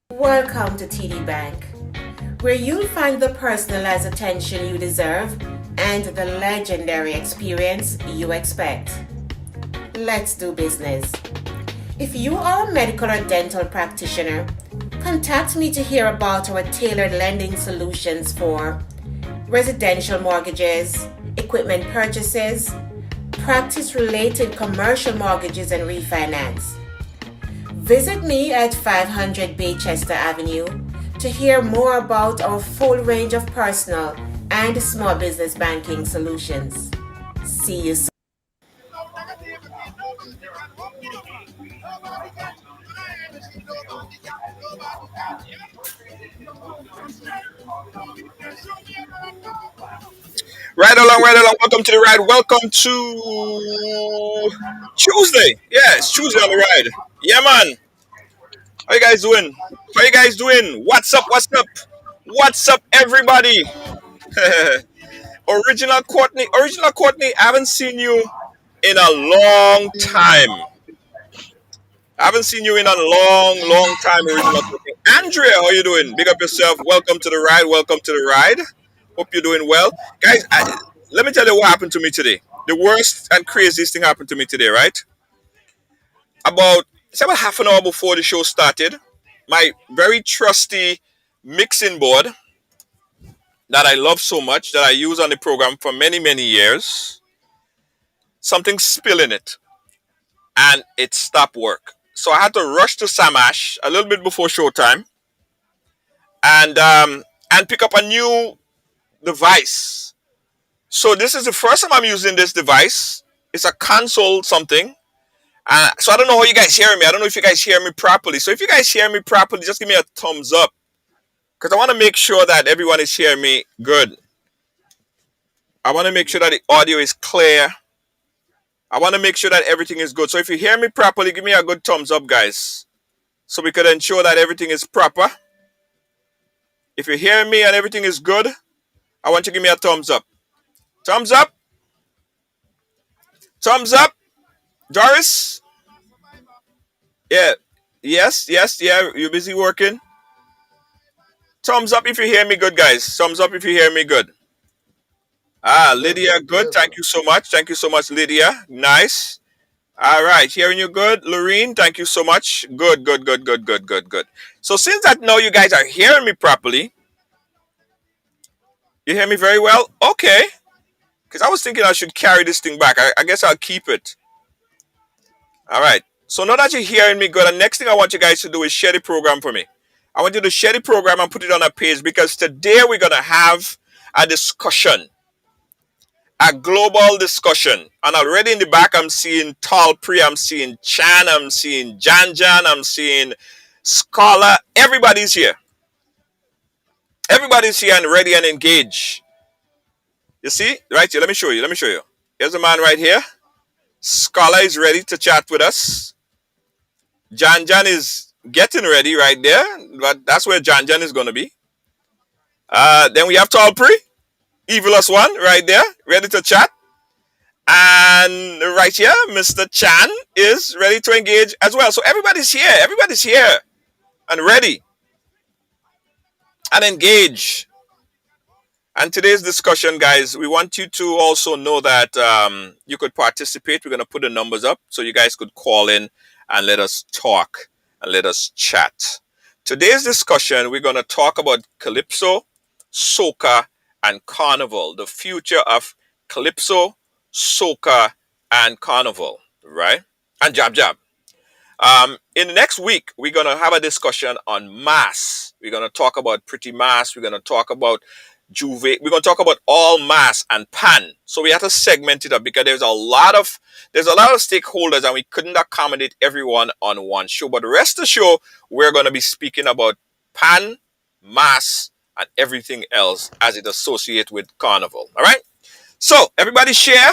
Welcome to TD Bank, where you'll find the personalized attention you deserve and the legendary experience you expect. Let's do business. If you are a medical or dental practitioner, contact me to hear about our tailored lending solutions for residential mortgages, equipment purchases, practice-related commercial mortgages and refinance. Visit me at 500 Baychester Avenue to hear more about our full range of personal and small business banking solutions. See you soon. Right along, right along. Welcome to the ride. Welcome to Tuesday. Yeah, it's Tuesday on the ride. Yeah, man. How you guys doing? How you guys doing? What's up? What's up? What's up, everybody? Original Courtney. I haven't seen you in a long time. I haven't seen you in a long, long time, Original Courtney. Andrea, how you doing? Big up yourself. Welcome to the ride. Welcome to the ride. Hope you're doing well, guys. Let me tell you what happened to me today. The worst and craziest thing happened to me today, right? It's about half an hour before the show started, my very trusty mixing board that I love so much, that I use on the program for many, many years, something spilled in it and it stopped work. So I had to rush to Samash a little bit before showtime and pick up a new device. So this is the first time I'm using this device. It's a console something. So I don't know how you guys hear me. I don't know if you guys hear me properly. So if you guys hear me properly, just give me a thumbs up, because I want to make sure that everyone is hearing me good. I want to make sure that the audio is clear. I want to make sure that everything is good. So if you hear me properly, give me a good thumbs up, guys, so we can ensure that everything is proper. If you hear me and everything is good, I want you to give me a thumbs up. Thumbs up. Thumbs up. Doris? Yeah. Yes. Yeah. You're busy working? Thumbs up if you hear me good, guys. Thumbs up if you hear me good. Lydia, good. Thank you so much. Thank you so much, Lydia. Nice. All right. Hearing you good. Lorene, thank you so much. Good. So since that now you guys are hearing me properly, you hear me very well? Okay. Because I was thinking I should carry this thing back. I guess I'll keep it. All right. So now that you're hearing me good, the next thing I want you guys to do is share the program for me. I want you to share the program and put it on a page, because today we're going to have a discussion, a global discussion. And already in the back, I'm seeing Tallpree, I'm seeing Chan, I'm seeing Jan, I'm seeing Scholar. Everybody's here. Everybody's here and ready and engaged. You see? Right here. Let me show you. Here's a man right here. Scholar is ready to chat with us. Jan is getting ready right there. But that's where Jan is going to be. Then we have Tallpree, Evilous One, right there, ready to chat. And right here, Mr. Chan is ready to engage as well. So everybody's here and ready and engage. And today's discussion, guys, we want you to also know that you could participate. We're going to put the numbers up so you guys could call in and let us talk and let us chat. Today's discussion, we're going to talk about Calypso, Soca, and Carnival. The future of Calypso, Soca, and Carnival, right? And Jab. In the next week, we're going to have a discussion on mass. We're going to talk about pretty mass. We're going to talk about Juve. We're going to talk about all mass and pan. So we have to segment it up, because there's a lot of stakeholders and we couldn't accommodate everyone on one show. But the rest of the show, we're going to be speaking about pan, mass, and everything else as it associates with carnival. All right. So everybody share.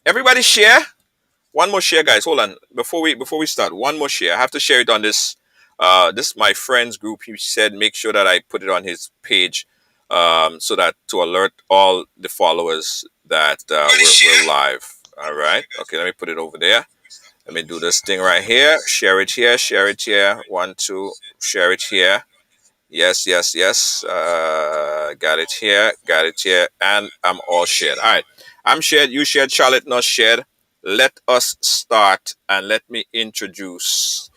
Everybody share. One more share, guys. Hold on. Before we start, one more share. I have to share it on this. This my friend's group. He said make sure that I put it on his page, so that to alert all the followers that we're live. All right. Okay. Let me put it over there. Let me do this thing right here. Share it here. Share it here. One, two. Share it here. Yes, yes, yes. Got it here. Got it here. And I'm all shared. All right. I'm shared. You shared. Charlotte not shared. Let us start and let me introduce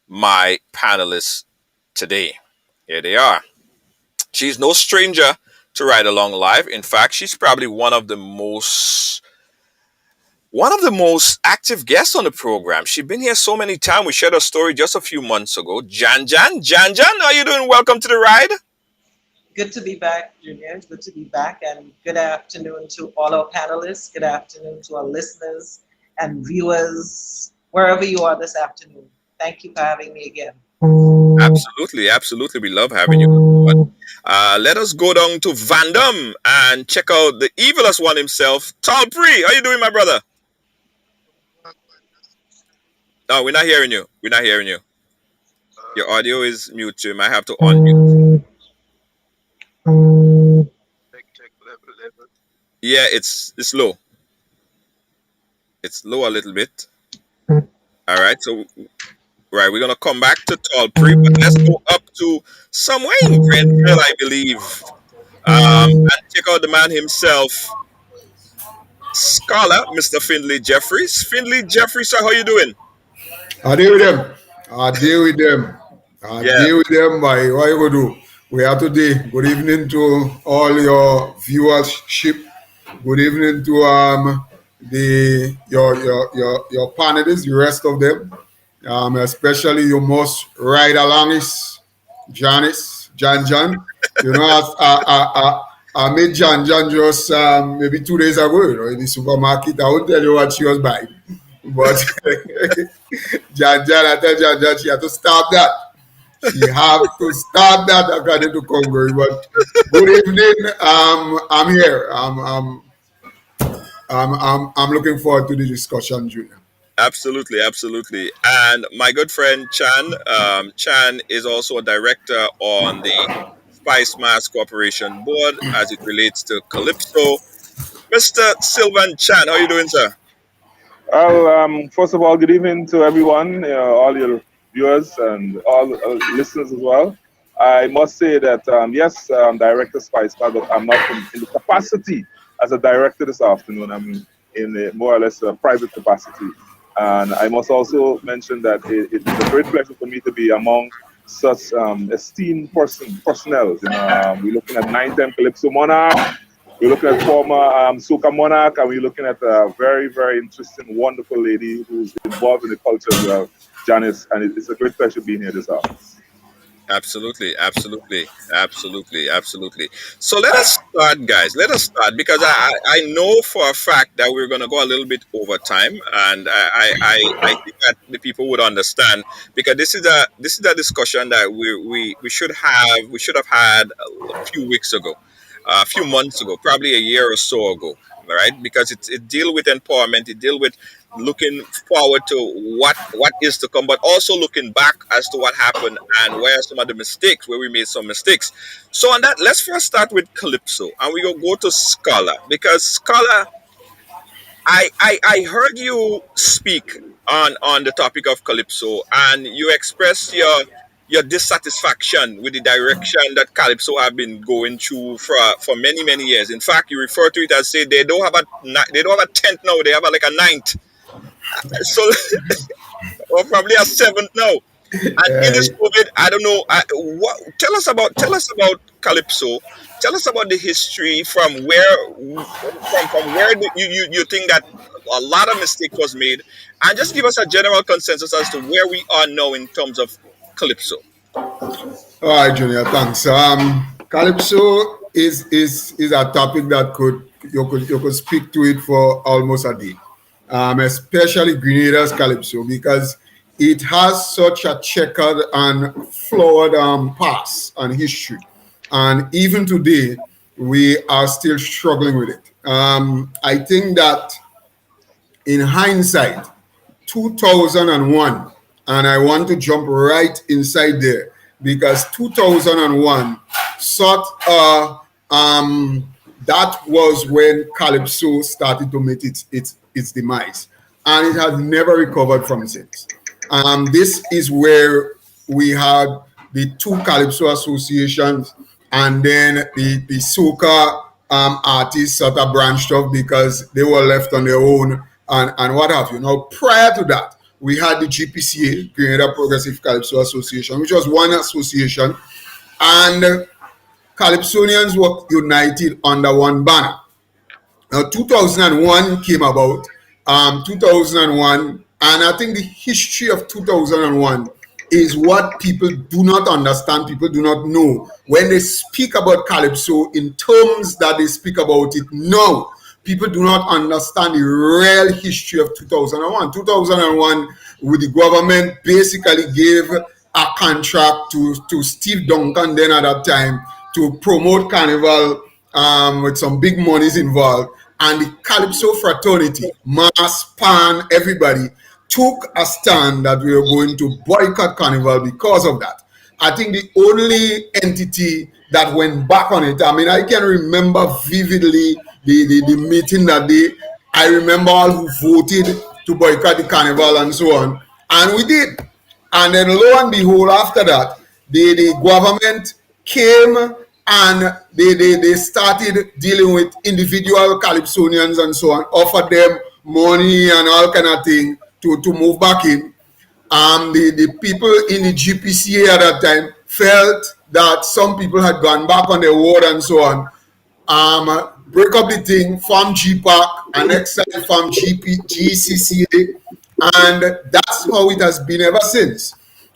my panelists today. Here they are. She's no stranger to Ride Along Live. In fact, she's probably one of the most active guests on the program. She's been here so many times. We shared a story just a few months ago. Jan, how you doing? Welcome to the ride. Good to be back, Junior. Good to be back, and good afternoon to all our panelists. Good afternoon to our listeners and viewers, wherever you are this afternoon. Thank you for having me again. Absolutely, absolutely. We love having you. Let us go down to Vandam and check out the evilest one himself, Tallpree. How you doing, my brother? No, we're not hearing you. We're not hearing you. Your audio is mute. You might have to unmute. Yeah, it's low. It's low a little bit. All right, so right, we're gonna come back to Tallpree, but let's go up to somewhere in Grenville, I believe, and check out the man himself, scholar, Mr. Findlay Jeffries. Findlay Jeffries, sir, how you doing? I deal with them. I deal with them. I Yeah, deal with them by what you go do. We are today. Good evening to all your viewership. Good evening to the your panelists, the rest of them. Especially your most ride alongists, Jan. You know, I met Jan just maybe 2 days ago, in the supermarket. I won't tell you what she was buying. But I tell Jan, she had to stop that. She have to stop that according to Congo. But good evening. I'm here. I'm looking forward to the discussion, Junior. absolutely, absolutely. And my good friend Chan, Chan is also a director on the Spice Mass Corporation board as it relates to Calypso. Mr. Sylvan Chan, how you doing, sir? Well, first of all, good evening to everyone, all your viewers and all listeners as well. I must say that, yes, Director Spice, but I'm not in the capacity as a director this afternoon. I'm in a more or less a private capacity. And I must also mention that it is a great pleasure for me to be among such esteemed personnel. We're looking at 9-10 Calypso Monarch. We're looking at former Soca Monarch, and we're looking at a very, very interesting, wonderful lady who's involved in the culture as well, Janice. And it's a great pleasure being here this afternoon. Absolutely, absolutely, absolutely, absolutely. So let us start, guys. Let us start because I know for a fact that we're going to go a little bit over time, and I think that the people would understand because this is a discussion that we should have had a few weeks ago, a few months ago, probably a year or so ago, right? Because it deal with empowerment, it deal with looking forward to what is to come, but also looking back as to what happened and where are some of the mistakes where we made some mistakes. So on that, let's first start with Calypso, and we go to Scholar because Scholar, I heard you speak on the topic of Calypso, and you expressed your dissatisfaction with the direction that Calypso have been going through for many years. In fact, you refer to it as say they don't have a tenth now, they have like a ninth. So or probably a seventh now. And in Uh, this COVID, I don't know. Tell us about Calypso. Tell us about the history from where you think that a lot of mistakes was made, and just give us a general consensus as to where we are now in terms of Calypso. all right, Junior. Thanks. Calypso is a topic that you could speak to it for almost a day. Especially Grenada's Calypso because it has such a checkered and flawed past and history. And even today, we are still struggling with it. I think that in hindsight, 2001, and I want to jump right inside there because 2001 sort that was when Calypso started to meet its demise, and it has never recovered from since. This is where we had the two Calypso associations, and then the Soca artists sort of branched off because they were left on their own and what have you. Now, prior to that, we had the GPCA, Grenada Progressive Calypso Association, which was one association, and Calypsonians were united under one banner. Now, 2001 came about, 2001, and I think the history of 2001 is what people do not understand, people do not know. When they speak about Calypso in terms that they speak about it now, people do not understand the real history of 2001. 2001, with the government basically gave a contract to Steve Duncan then at that time to promote Carnival with some big monies involved. And the Calypso fraternity, Mass, Pan, everybody, took a stand that we were going to boycott Carnival because of that. I think the only entity that went back on it, I mean, I can remember vividly the meeting that day. I remember all who voted to boycott the Carnival and so on. And we did. And then lo and behold, after that, the government came and they started dealing with individual Calypsonians and so on, offered them money and all kind of thing to move back in. The people in the GPCA at that time felt that some people had gone back on their word and so on. Break up the thing, form GPAC, and next time form GCCA, and that's how it has been ever since.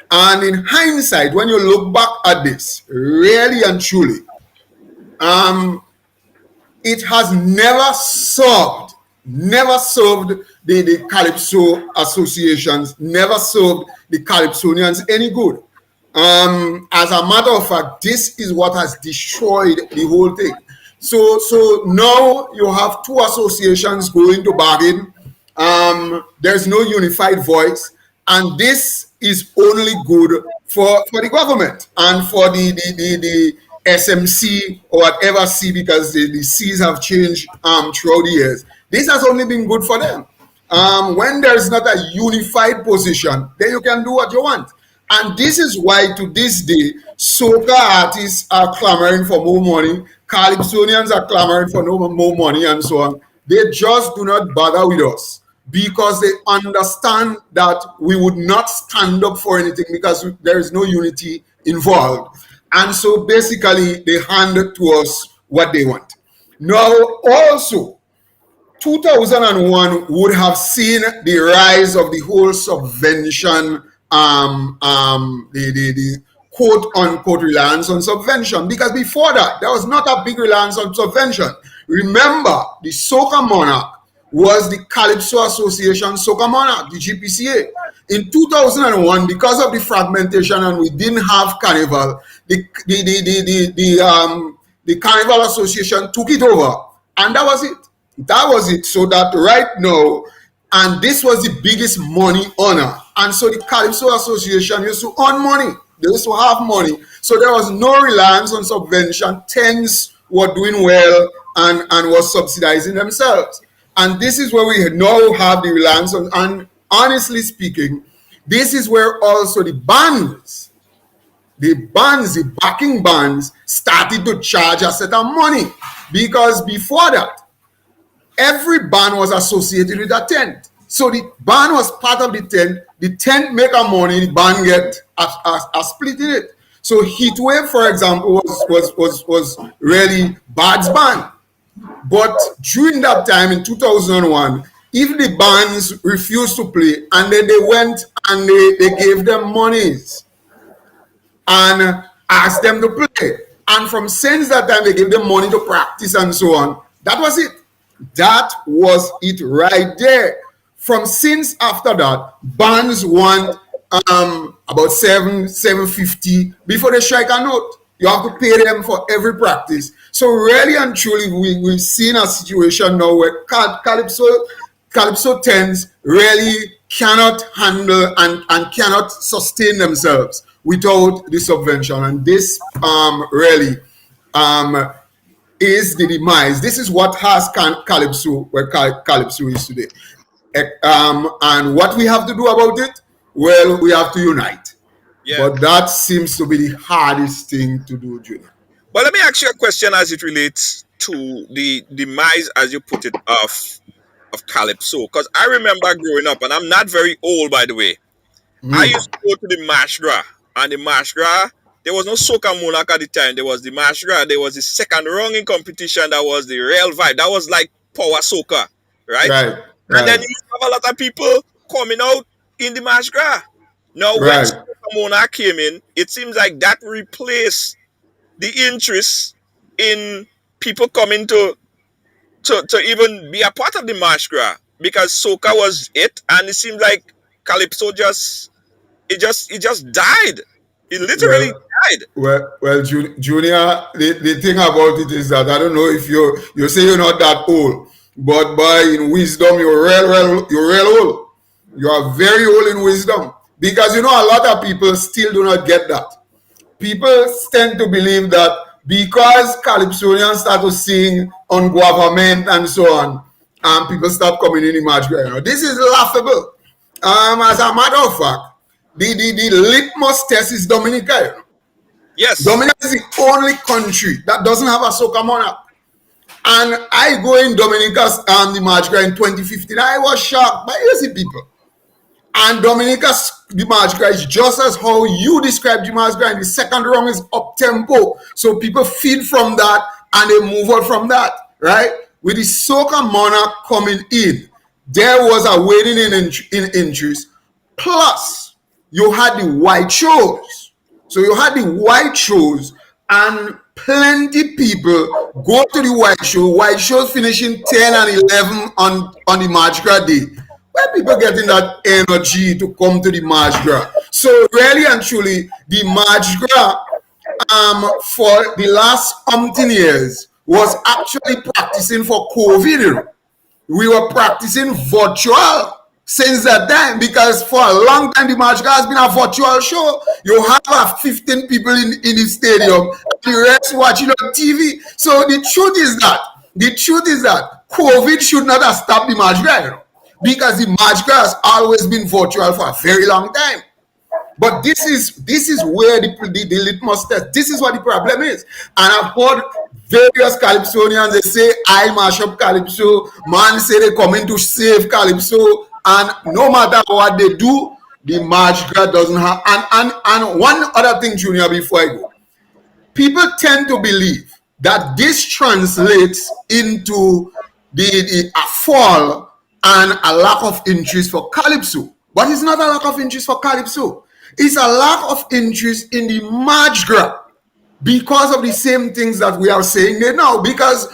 And in hindsight, when you look back at this, really and truly, it has never served the Calypso associations, never served the Calypsonians any good. As a matter of fact, this is what has destroyed the whole thing. So now you have two associations going to bargain. There's no unified voice, and this is only good for the government and for the SMC or whatever C, because the C's have changed throughout the years. This has only been good for them. When there's not a unified position, then you can do what you want. And this is why to this day, Soca artists are clamoring for more money, Calypsonians are clamoring for more money and so on. They just do not bother with us because they understand that we would not stand up for anything because there is no unity involved. And so basically they hand to us what they want. Now also, 2001 would have seen the rise of the whole subvention, the quote unquote reliance on subvention, because before that there was not a big reliance on subvention. Remember, the Soca Monarch was the Calypso Association Soca Monarch, the GPCA. In 2001, because of the fragmentation and we didn't have Carnival, the Carnival Association took it over, and that was it. That was it. So that right now, and this was the biggest money earner. And so the Calypso Association used to earn money. They used to have money. So there was no reliance on subvention. Tens were doing well and was subsidizing themselves. And this is where we now have the reliance on, and honestly speaking, this is where also the backing bands started to charge a set of money. Because before that, every band was associated with a tent. So the band was part of the tent make a money, the band get a split in it. So Heatwave, for example, was really Bad's band. But during that time in 2001, if the bands refused to play and then they went and they gave them monies and asked them to play. And from since that time, they gave them money to practice and so on. That was it. That was it right there. From since after that, bands want about $750 before they strike a note. You have to pay them for every practice. So really and truly, we've seen a situation now where Calypso tens really cannot handle and cannot sustain themselves without the subvention. And this really um, is the demise. This is what has Calypso where Calypso is today. And what we have to do about it? Well, we have to unite. Yeah. But that seems to be the hardest thing to do, Junior. But let me ask you a question as it relates to the demise, as you put it, of Calypso. Because I remember growing up, and I'm not very old, by the way. I Mm. used to go to the Mashgra, and the Mashgra, there was no Soca Monarch at the time. There was the Mashgra. There was the second rung in competition. That was the real vibe. That was like power Soca, right? Right, And then right, you used to have a lot of people coming out in the Mashgra. Now, when right. Soca Monarch came in, it seems like that replaced the interest in people coming to even be a part of the Mashgra, because Soca was it, and it seems like Calypso just died. It literally Well, died. Junior, the thing about it is that I don't know if you say you're not that old, but by in wisdom you're real old. You are very old in wisdom because you know a lot of people still do not get that. People tend to believe that because Calypsonians start to sing on government and so on, people start coming in image. You know, this is laughable. As a matter of fact, the litmus test is Dominica. You know. Yes. Dominica is the only country that doesn't have a soca monarch. And I go in Dominica's the March in 2015. I was shocked by easy people. And Dominica's Dimash is just as how you describe Dimash and the second round is up tempo. So people feed from that and they move on from that, right? With the Soca Monarch coming in, there was a waning in interest. Plus, you had the white shows. So you had the white shows and plenty people go to the white show. White shows finishing 10 and 11 on the March day. Where people getting that energy to come to the March Gras? So really and truly, the March Gras for the last umpteen years was actually practicing for COVID. We were practicing virtual since that time because for a long time the March Gras has been a virtual show. You have 15 people in the stadium, and the rest watching on TV. So the truth is that COVID should not have stopped the March Gras. You know? Because the March Gras has always been virtual for a very long time. But this is where the litmus test. This is what the problem is. And I've heard various Calypsonians, they say, I mash up Calypso. Man say they come in to save Calypso. And no matter what they do, the March Gras doesn't have. And one other thing, Junior, before I go. People tend to believe that this translates into a fall and a lack of interest for Calypso. But it's not a lack of interest for Calypso. It's a lack of interest in the March Gras because of the same things that we are saying there now. Because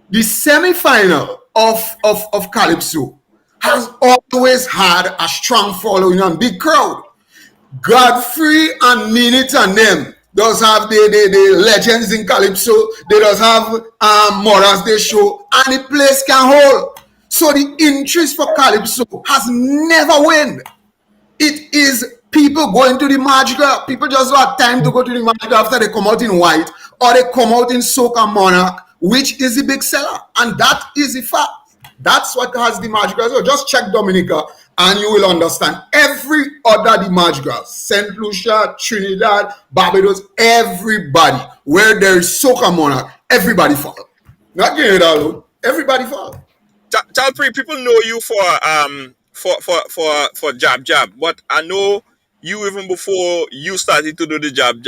the semi-final of Calypso has always had a strong following and big crowd. Godfrey and Minute and them does have the legends in Calypso. They does have Morals they show, and the place can hold. So the interest for Calypso has never waned. It is people going to the March Gras. People just don't have time to go to the March Gras after they come out in white or they come out in Soca Monarch, which is the big seller. And that is the fact. That's what has the March Gras. So just check Dominica and you will understand. Every other the March Gras, St. Lucia, Trinidad, Barbados, everybody, where there is Soca Monarch, everybody follow. Not Trinidad, everybody follow. Tallpree, people know you for Jab, but I know you even before you started to do the Jab,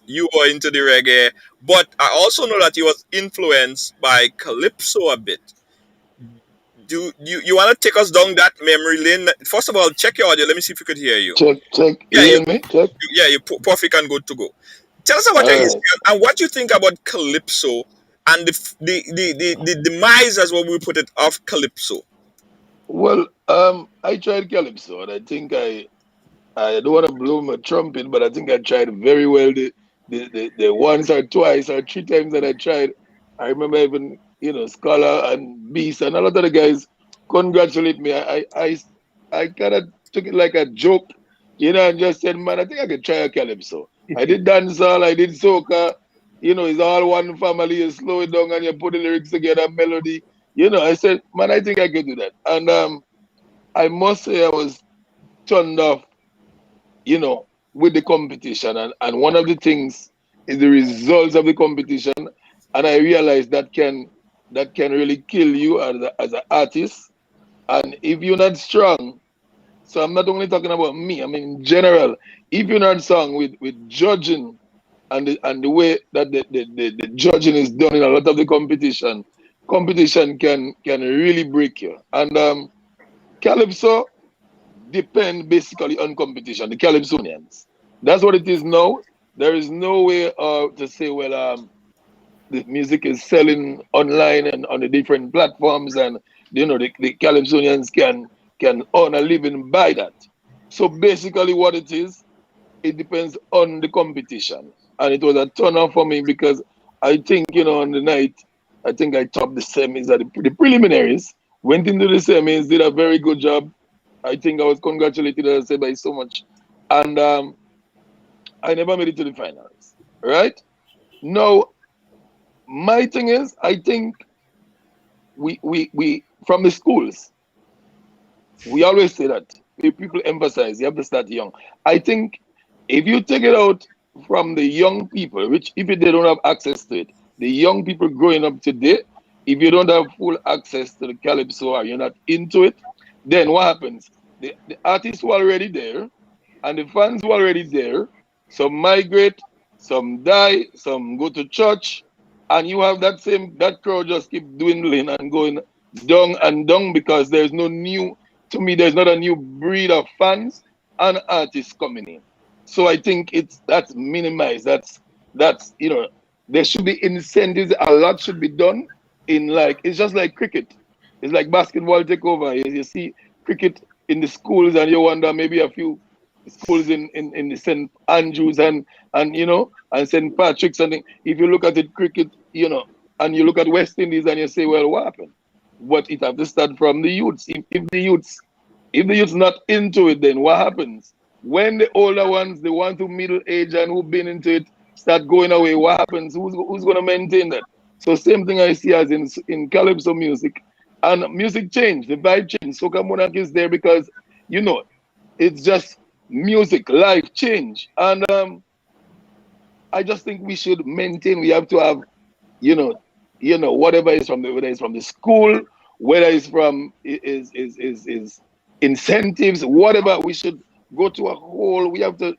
you were into the reggae. But I also know that you was influenced by Calypso a bit. Do you want to take us down that memory lane? First of all, check your audio. Let me see if we could hear you. Check. Yeah, You hear me? Check. you're perfect and good to go. Tell us about All your right. history and what you think about Calypso and the demise, as what we put it, of Calypso. Well, I tried Calypso, and I think I don't want to blow my trumpet, but I think I tried very well the once or twice or three times that I tried, I remember even, Scholar and Beast and a lot of the guys congratulate me. I kind of took it like a joke, and just said, man, I think I could try a Calypso. I did dancehall, I did soca, it's all one family, you slow it down and you put the lyrics together, melody. I said, man, I think I could do that. And I must say I was turned off, with the competition. And one of the things is the results of the competition. And I realized that can really kill you as an artist. And if you're not strong, so I'm not only talking about me, I mean in general, if you're not strong with judging and the way that the judging is done in a lot of the competition can really break you. And Calypso depend basically on competition, the Calypsonians. That's what it is now. There is no way to say, well, the music is selling online and on the different platforms, and the Calypsonians can earn a living by that. So basically, what it depends on the competition, and it was a turn off for me because I think on the night, I think I topped the semis at the preliminaries, went into the semis, did a very good job. I think I was congratulated, as I said, by so much, and I never made it to the finals. Right now, my thing is, I think we from the schools, we always say that people emphasize you have to start young. I think if you take it out from the young people, which if they don't have access to it, the young people growing up today, if you don't have full access to the Calypso or you're not into it, then what happens? The artists who are already there and the fans who are already there, some migrate, some die, some go to church, and you have that crowd just keep dwindling and going down and down because there's no new, to me, there's not a new breed of fans and artists coming in. So I think that's minimized. That's there should be incentives. A lot should be done in, like, it's just like cricket. It's like basketball take over. You see cricket in the schools and you wonder maybe a few schools in the St. Andrews and St. Patrick's, and if you look at it cricket, and you look at West Indies and you say, well, what happened? But it have to start from the youths. If the youth's not into it, then what happens? When the older ones, the ones who middle age and who've been into it, start going away, what happens? Who's going to maintain that? So same thing I see as in Calypso music. And music change, the vibe change. Soca Monarch is there because, it's just music, life change. And I just think we should maintain, we have to have, whatever is whether it's from the school, whether it's from is incentives, whatever, we should go to a whole, we have to,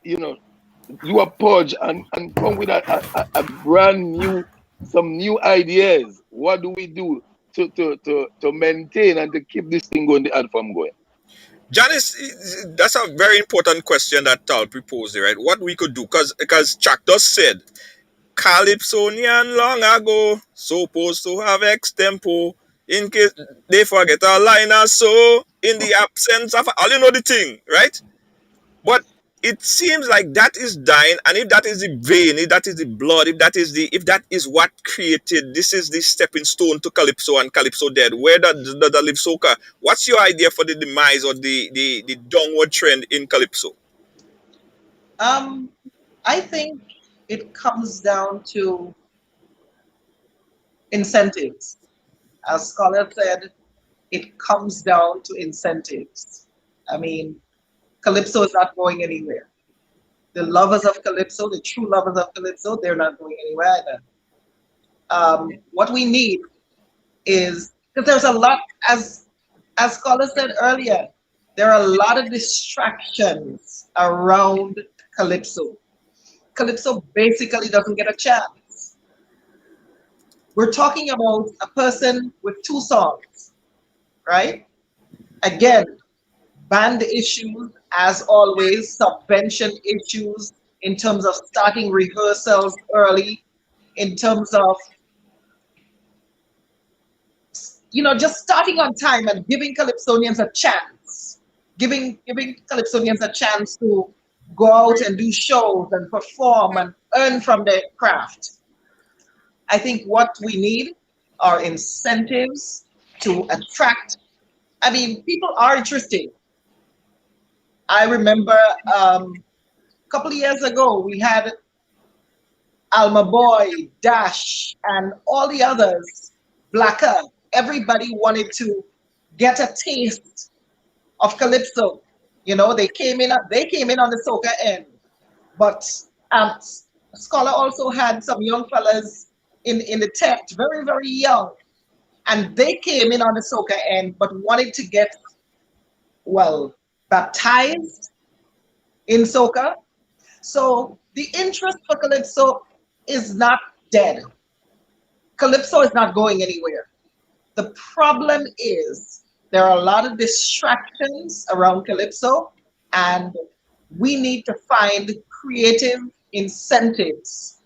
do a purge and come with a brand new, some new ideas. What do we do to maintain and to keep this thing going, the art form going? Janice, that's a very important question that Tallpree posed, right? What we could do, because Chuck just said, Calypsonian long ago, supposed to have extempo, in case they forget a line or so, in the absence of, all you know the thing, right? But it seems like that is dying, and if that is the vein, if that is the blood, if that is what created, this is the stepping stone to Calypso, and Calypso dead. Where does that live Soca? What's your idea for the demise or the downward trend in Calypso? I think it comes down to incentives. As Scholar said, it comes down to incentives. I mean, Calypso is not going anywhere. The lovers of Calypso, the true lovers of Calypso, they're not going anywhere either. What we need is, because there's a lot, as Scholar said earlier, there are a lot of distractions around Calypso. Calypso basically doesn't get a chance. We're talking about a person with 2 songs, right? Again, band issues, as always, subvention issues in terms of starting rehearsals early, in terms of just starting on time and giving Calypsonians a chance, giving Calypsonians a chance to go out and do shows and perform and earn from their craft. I think what we need are incentives to attract. I mean, people are interested. I remember a couple of years ago, we had Alma Boy, Dash, and all the others, Blacker. Everybody wanted to get a taste of Calypso. You know, they came in on the soca end, but um, Scholar also had some young fellas in the tent, very very young, and they came in on the soca end, but wanted to get well baptized in soca. So the interest for Calypso is not dead. Calypso is not going anywhere. The problem is there are a lot of distractions around Calypso, and we need to find creative incentives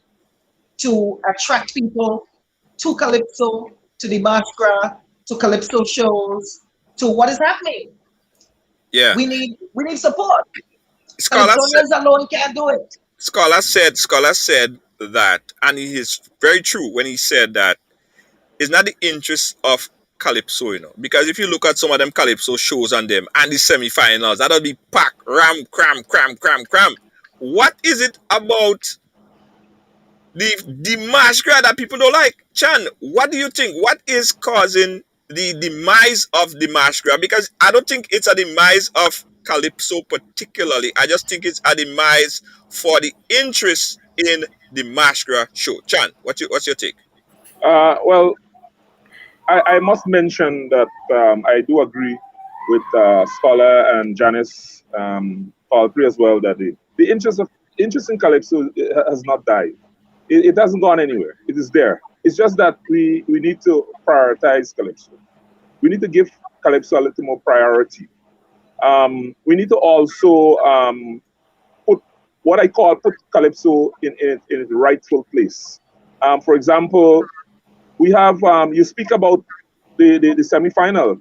to attract people to Calypso, to the Masquerade, to Calypso shows, to what is happening. Yeah. We need support. Scholar said, Calypsonians alone can't do it. scholar said that, and it is very true when he said that it's not the interest of Calypso, because if you look at some of them Calypso shows on them and the semi-finals, that'll be packed, ram, cram, cram, cram, cram. What is it about the masquerade that people don't like? Chan, what do you think? What is causing the demise of the masquerade? Because I don't think it's a demise of Calypso particularly. I just think it's a demise for the interest in the masquerade show. Chan, what's your take? Well, I must mention that I do agree with Scholar and Janice Tallpree as well that the interest in Calypso has not died. It hasn't gone anywhere. It is there. It's just that we need to prioritize Calypso. We need to give Calypso a little more priority. We need to also put what I call put Calypso in its rightful place. For example, we have you speak about the semi-final,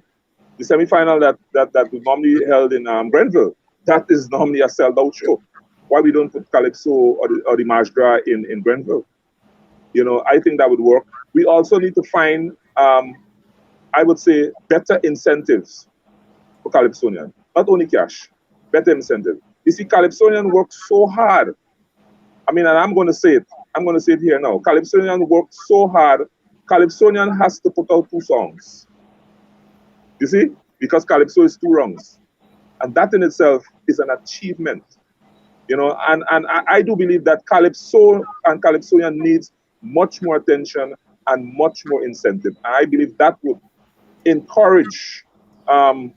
that we normally held in Grenville. That is normally a sold-out show. Why we don't put Calypso or the March Gras in Grenville? I think that would work. We also need to find, I would say, better incentives for Calypsonian. Not only cash, better incentive. You see, Calypsonian work so hard. I mean, and I'm going to say it. I'm going to say it here now. Calypsonian worked so hard. Calypsonian has to put out 2 songs. You see? Because Calypso is 2 wrongs. And that in itself is an achievement. And I do believe that Calypso and Calypsonian needs much more attention and much more incentive. And I believe that would encourage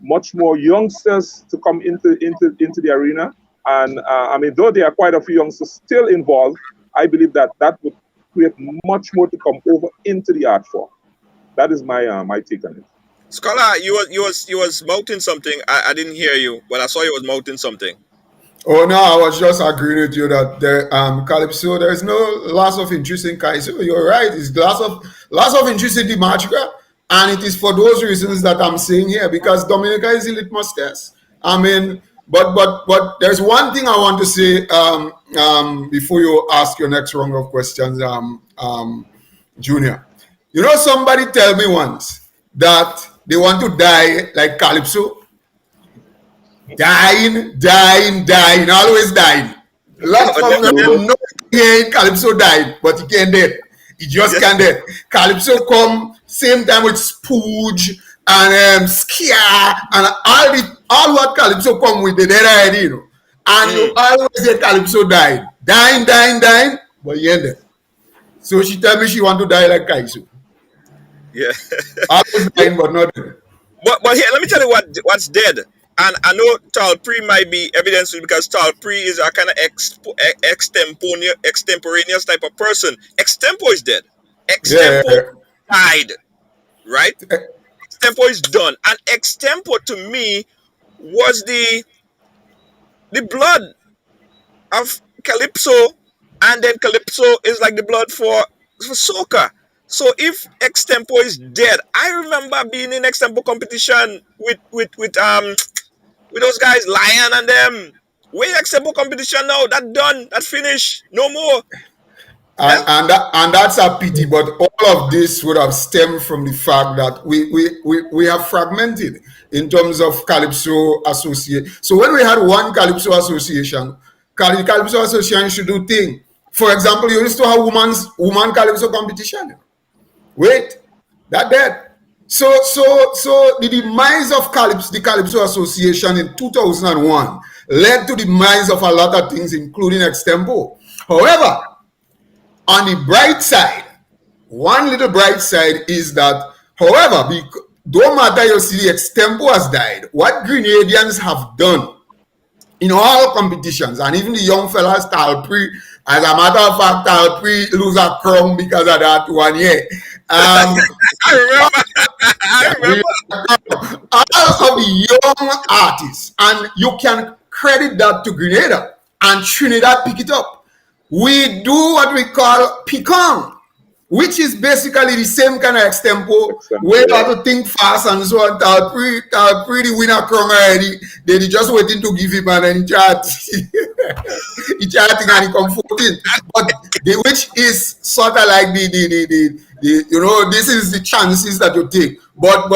much more youngsters to come into the arena. And I mean, though there are quite a few youngsters still involved, I believe that would create much more to come over into the art form. That is my take on it. Scholar, you was mouthing something. I didn't hear you, but I saw you was mouthing something. Oh no, I was just agreeing with you that the Calypso, there is no loss of interest in Calypso. You're right, it's lots of interest in the Marchka, and it is for those reasons that I'm saying here, because Dominica is a litmus test. I mean, but there's one thing I want to say before you ask your next round of questions, Junior. Somebody tell me once that they want to die like Calypso. Dying, always dying. Lots of them know he Calypso died, but he can't dead. He just can't dead. Calypso come same time with Spooge and Skia and all what Calypso come with the dead already, And you always say Calypso died. Dying, but he ain't dead. So she tell me she want to die like Calypso. Yeah. Always dying, but not dead. But here, let me tell you what's dead. And I know Tallpree might be evidence because Tallpree is a kind of extemporaneous type of person. Extempo is dead. Extempo died, right? Extempo is done. And extempo to me was the blood of Calypso, and then Calypso is like the blood for Soca. So if extempo is dead, I remember being in extempo competition with those guys, Lion and them. We example competition now. That done. That finished. No more. And, Yeah. and that's a pity, but all of this would have stemmed from the fact that we have fragmented in terms of Calypso Association. So when we had one Calypso Association, Calypso Association should do thing. For example, you used to have woman Calypso competition. Wait, that dead. So the demise of the Calypso Association in 2001 led to the demise of a lot of things, including extempo. However, on the bright side, one little bright side is that, however, don't matter you see the extempo has died, what Grenadians have done in all competitions, and even the young fellas, Tallpree, as a matter of fact, Tallpree lose a crown because of that one year. I remember. I remember. All of the young artists, and you can credit that to Grenada, and Trinidad pick it up. We do what we call pecan, which is basically the same kind of extempo where you have to think fast and so on. Tallpree the winner crown already. They just waiting to give him and then he chat. He chatting and he comforting. But which is sort of like the you know, this is the chances that you take. But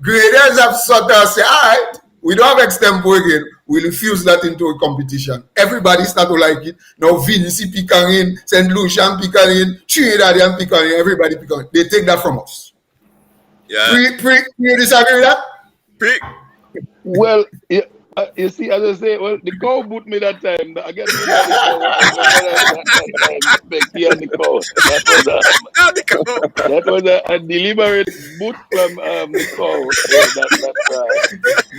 graders have sort of say, all right, we don't have extempo again. We'll infuse that into a competition. Everybody start to like it. Now Vinci picking in, St. Lucian picking in, Trinidadian picking in, everybody picking in. They take that from us. Yeah. You disagree with that? Pick. Well, you see, as I say, well, the cow boot me that time. I get me by the cow. That time, Becky and the cow. That was a deliberate boot from the cow.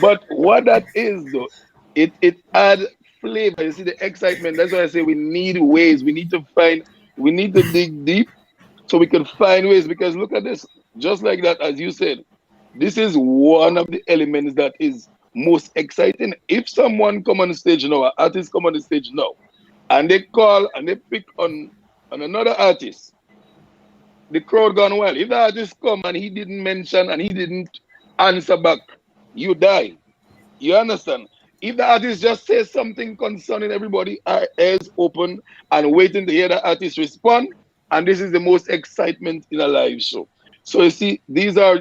But what that is, though, it add flavor. You see, the excitement. That's why I say we need ways. We need to dig deep so we can find ways. Because look at this, just like that, as you said, this is one of the elements that is most exciting. If someone come on stage now, an artist come on the stage now, and they call and they pick on another artist, the crowd gone well. If the artist come and he didn't mention and he didn't answer back, you die. You understand? If the artist just says something concerning everybody, our ears open and waiting to hear the artist respond, and this is the most excitement in a live show. So you see, these are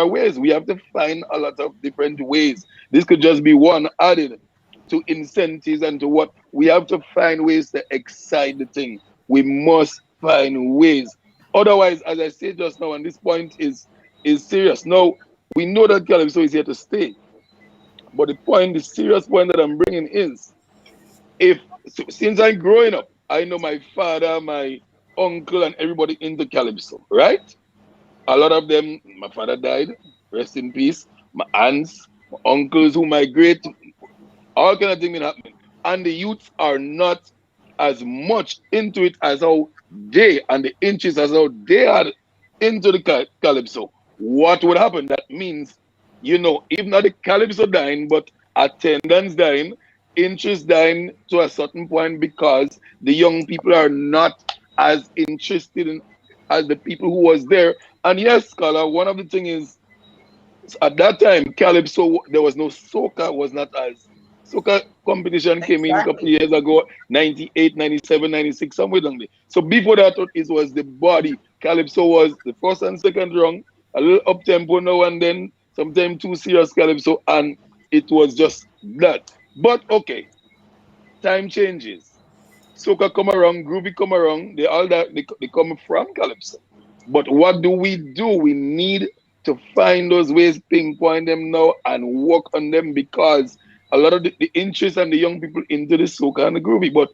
ways. We have to find a lot of different ways. This could just be one added to incentives and to what we have to find ways to excite the thing. We must find ways. Otherwise, as I said just now, and this point is serious. Now, we know that Calypso is here to stay. But the serious point that I'm bringing is, since I'm growing up, I know my father, my uncle, and everybody into Calypso, right? A lot of them, my father died, rest in peace. My aunts, my uncles who migrate, all kind of things been happening. And the youths are not as much into it as how they, and the inches as how they are into the Calypso. What would happen? That means, if not the Calypso dying, but attendance dying, interest dying to a certain point because the young people are not as interested in as the people who was there. And yes, Scholar, one of the things is, at that time, Calypso, there was no Soca, was not as Soca competition came in a couple of years ago, 98, 97, 96, somewhere down there. So before that, it was the body. Calypso was the first and second rung, a little up tempo now and then, sometimes too serious Calypso, and it was just that. But okay, time changes. Soca come around, Groovy come around, they come from Calypso. But what do? We need to find those ways, pinpoint them now, and work on them, because a lot of the interest and the young people into the Soca and the Groovy. But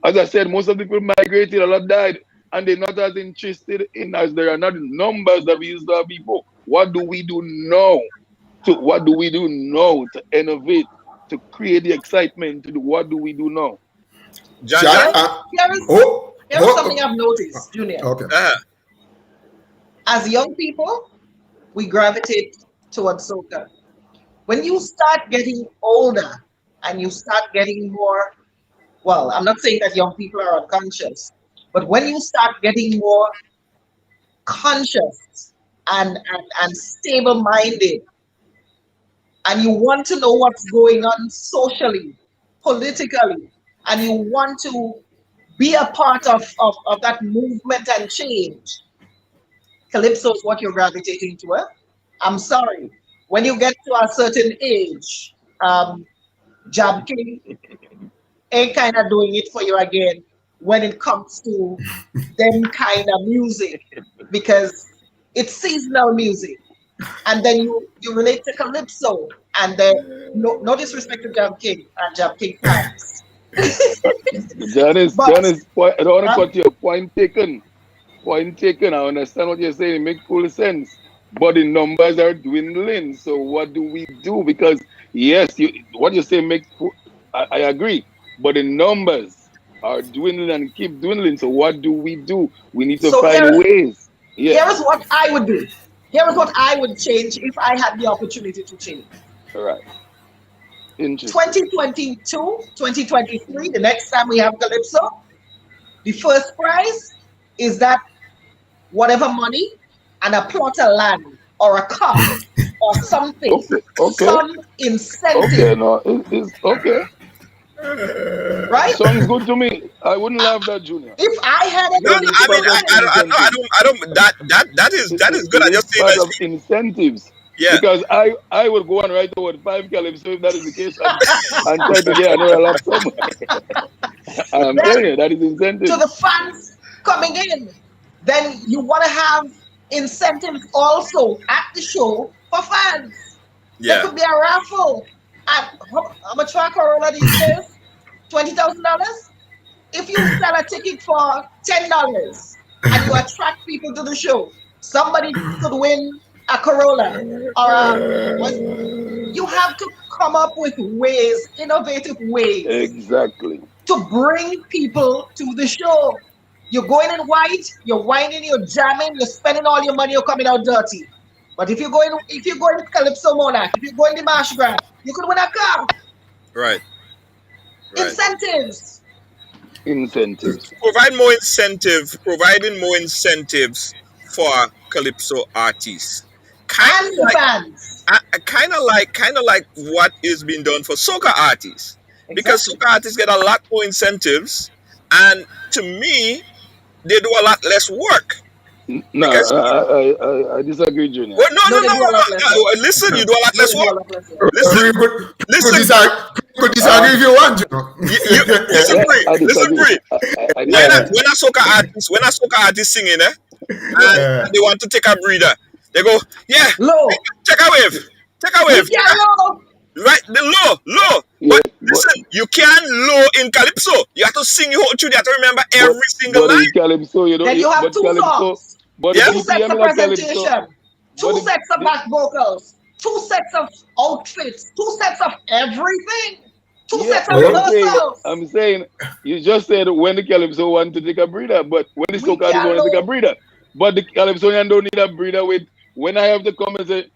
as I said, most of the people migrated, a lot died, and they're not as interested in, as there are not numbers that we used to have before. What do we do now? To innovate, to create the excitement? What do we do now? John. Here's something I've noticed, Junior. Okay. As young people, we gravitate towards soca. When you start getting older and you start getting more, well, I'm not saying that young people are unconscious, but when you start getting more conscious and stable minded, and you want to know what's going on socially, politically and you want to be a part of that movement and change, Calypso is what you're gravitating to. I'm sorry. When you get to a certain age, Jab King ain't kind of doing it for you again when it comes to them kind of music because it's seasonal music. And then you relate to Calypso and then no disrespect to Jab King and Jab King fans. Janice, But I don't want to cut your point taken. Point taken. I understand what you're saying. It makes full sense. But the numbers are dwindling. So what do we do? Because yes, what you say makes I agree. But the numbers are dwindling and keep dwindling. So what do? We need to so find ways. here Yeah. is what I would do. Here is what I would change if I had the opportunity to change. All right. Interesting. 2022, 2023, the next time we have Calypso, the first prize is that whatever money and a plot of land or a car or something, Okay. some incentive, Okay. No, it's okay. right? Sounds good to me. I wouldn't laugh that, Junior. If I had No, any no, I mean, Part of incentives. I don't. That is good. It I is just saying part that. of incentives. Yeah, Because I would go and write about 5 Calypso if that is the case and try to get another lap somewhere. I'm telling then you, that is to incentives. the fans coming in, then you want to have incentives also at the show for fans. There yeah, could be a raffle. At how much for a Corolla these days? $20,000. If you sell a ticket for $10 and you attract people to the show, somebody could win a Corolla or you have to come up with ways, innovative ways Exactly. to bring people to the show. You're going in white, you're whining, you're jamming, you're spending all your money, you're coming out dirty. But if you're going with Calypso Monarch, if you're going to Marsh Grant, you could win a car. right, right. Incentives. Incentives. Providing more incentives for calypso artists. Kind And of the like, fans. kind of like what is being done for soca artists, because Exactly. soca artists get a lot more incentives, and to me, they do a lot less work. No, Because I disagree, Junior. well, no, No, no, they no, do a no, lot less work. no. Listen, you do a lot No, less they do a work. lot less work. Listen, listen, Could disagree if you want, you know. listen, Yeah, Bree, I listen, disagree. Bree. I Yeah. disagree. When a soca artist singing, and Yeah. they want to take a breather, they go, yeah, Low. take a wave, take a We wave, can low. right, the low. Yeah, But listen, you can't low in calypso. You have to sing your whole tune. You have to remember every single but in line. Calypso, Then you have but two Calypso, songs, but the Yeah, two sets BPM of in a Calypso, presentation, but two sets of back vocals, two sets of outfits, two sets of everything, two yeah, sets of but rehearsals. I'm saying, you just said when the Calypso want to take a breather, but when the We Soca artists can want to take a low. breather, but the Calypsonian don't need a breather with, when I have to come and say,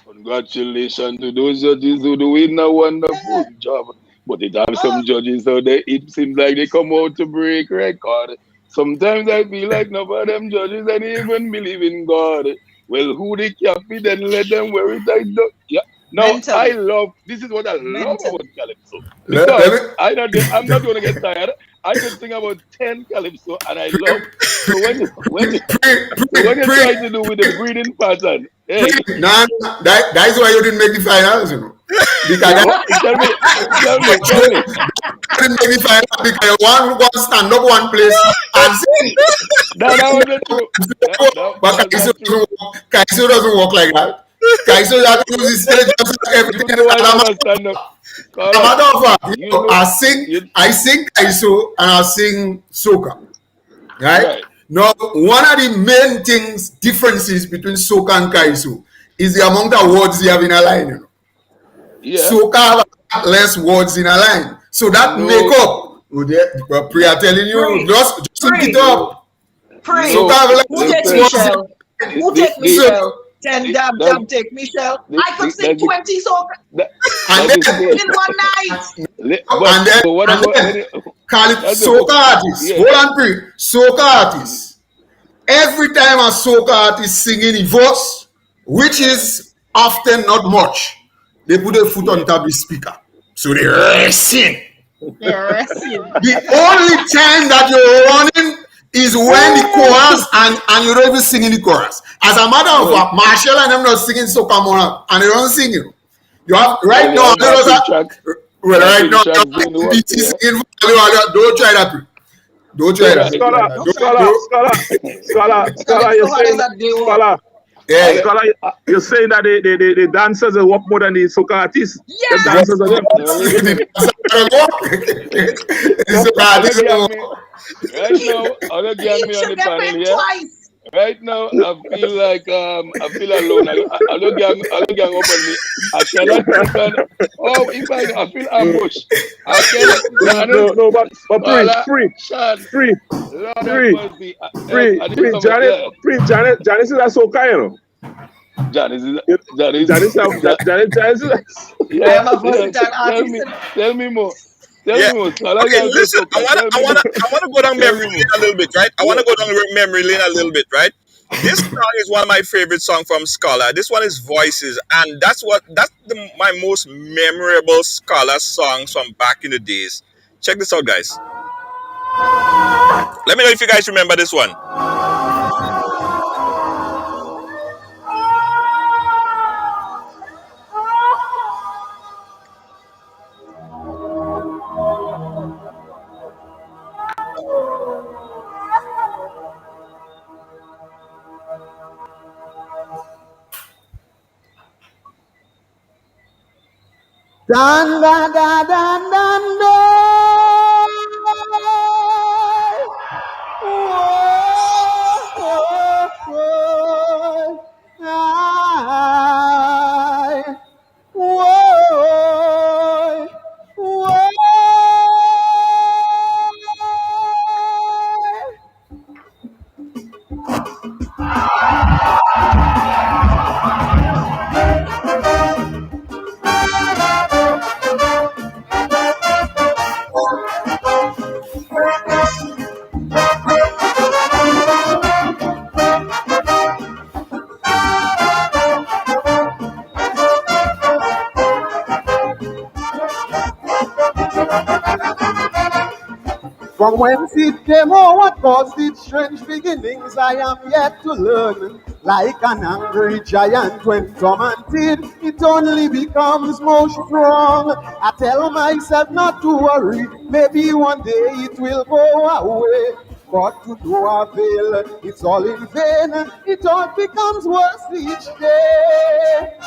congratulations to those judges who doing a wonderful Yeah. job. But it have Uh, some judges out there, it seems like they come out to break record. Sometimes I feel like none of them judges and even believe in God. Well, who they can't then let them wear it. I don't. Yeah. Now mentally. this is what I love about Mentally. Calypso. Let Because me I'm not gonna get tired. I could sing about 10 Calypso and I love. So when you try to do with the breathing pattern, hey, nah, that is why you didn't make the finals, you know. Because that, what? Tell me. you didn't make the finals because one stand up one place and sing. That wasn't true. But That's not true. Kaiso doesn't work like that. Kaiso, you have to use his stage just like You everything. know I never stand up. As a Caller, matter of fact, you know you I sing Kaiso and I sing Soca. Right? right. Now, one of the main differences between Soca and Kaiso is the amount of words you have in a line. You know? Yeah. Soca have less words in a line. So that make No, up. Priya telling you, Free. just look it Free. no, up. Soca Free. have less Who take listen. words in Michelle? a line. Who The, take the, So, Michelle? 10 the, damn that's jam take Michelle. the, I could the, sing that's the, 20 songs that, and that's the then, thing. in one night. But and then, what and about then, when it, call it that's the Soca artists. yeah. Hold on, Priya. Soca artists. Every time a soca artist singing in verse, which All right. is often not much, they put a foot Yeah. on top of the speaker. So they racing. They're resting. The only time that you're running is when the chorus and you're not even singing the chorus. As a matter of fact, Marshall and them not singing Soca Mona and they don't sing you. You have right now. Right now, BT singing. Don't try that. Don't try that. Scholar, you're saying Yeah. Scholar, you're saying that the dancers are work more than the soca artists. Yes. The dancers are Right now, other gang me on the panel here. Twice. Right now, I feel like I feel alone. I gang open me. I cannot listen. Oh, if I feel ambushed. I cannot. no, but free. Janice is a soca, you know. Janice. I am a versatile artist. Tell me more. Okay, listen, I wanna go down memory lane a little bit, right? I wanna go down memory lane a little bit, right? This song is one of my favorite songs from Scholar. This one is Voices, and that's my most memorable Scholar songs from back in the days. Check this out, guys. Let me know if you guys remember this one. Dan dan dan dan dan dan. From whence it came or what caused its strange beginnings, I am yet to learn. Like an angry giant when tormented, it only becomes more strong. I tell myself not to worry, maybe one day it will go away. But to no avail, it's all in vain, it all becomes worse each day.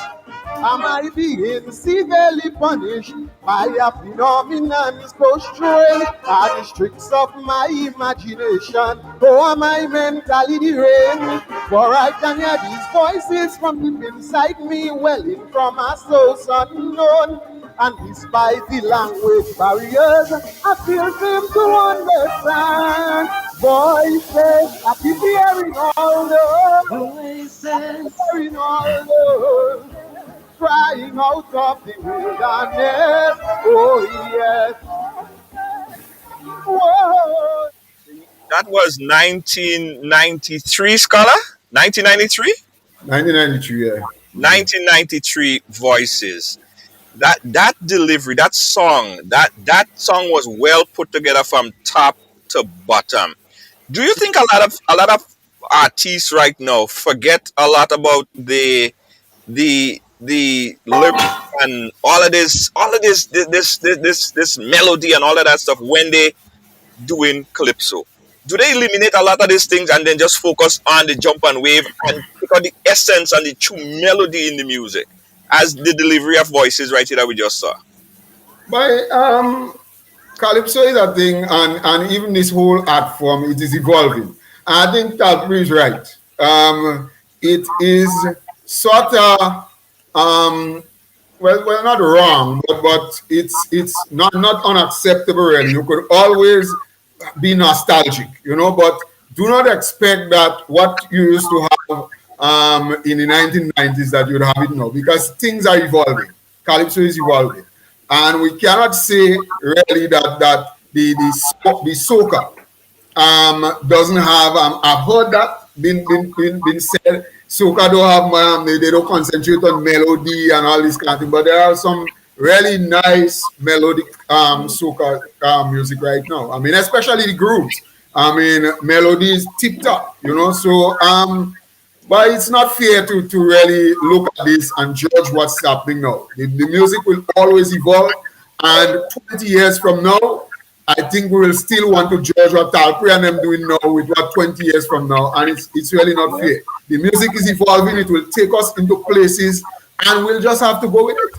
Am I being severely punished by a phenomenon so strange? Are the tricks of my imagination, or am I mentally deranged? For I can hear these voices from deep inside me, welling from a source unknown. And despite the language barriers, I still seem to understand. Voices, I keep hearing all those voices, hearing all those. Crying out of the wilderness, oh yes. Whoa. That was 1993, Scholar? 1993? 1993, yeah. 1993 Voices. That delivery, that song was well put together from top to bottom. Do you think a lot of artists right now forget a lot about the lyrics and all of this melody and all of that stuff when they doing calypso? Do they eliminate a lot of these things and then just focus on the jump and wave and pick out the essence and the true melody in the music, as the delivery of Voices right here that we just saw? But Calypso is a thing, and even this whole art form, it is evolving. I think Tallpree is right. It is sort of well, not wrong, but it's not unacceptable. Really, you could always be nostalgic, but do not expect that what you used to have in the 1990s that you'd have it now, because things are evolving. Calypso is evolving, and we cannot say really that the soca doesn't have. I've heard that been said. Soca don't have they don't concentrate on melody and all this kind of thing, but there are some really nice melodic soca music right now. I mean, especially the grooves. I mean, melodies tip top, you know. So but it's not fair to really look at this and judge what's happening now. The music will always evolve, and 20 years from now, I think we will still want to judge what Tallpree and them doing now with what 20 years from now, and it's really not fair. The music is evolving; it will take us into places, and we'll just have to go with it.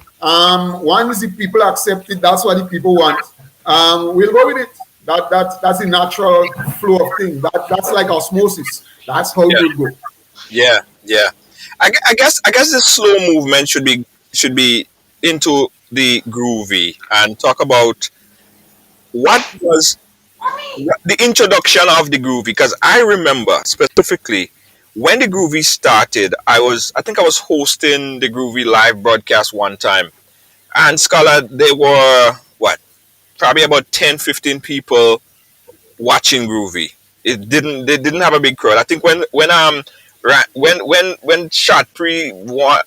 Once the people accept it, that's what the people want. We'll go with it. That's the natural flow of things. That's like osmosis. That's how it Yeah, will go. yeah, yeah. I guess the slow movement should be into the groovy and talk about what was the introduction of the groovy, because I remember specifically when the groovy started. I think I was hosting the groovy live broadcast one time, and Scholar, they were what, probably about 10, 15 people watching groovy. They didn't have a big crowd. I think when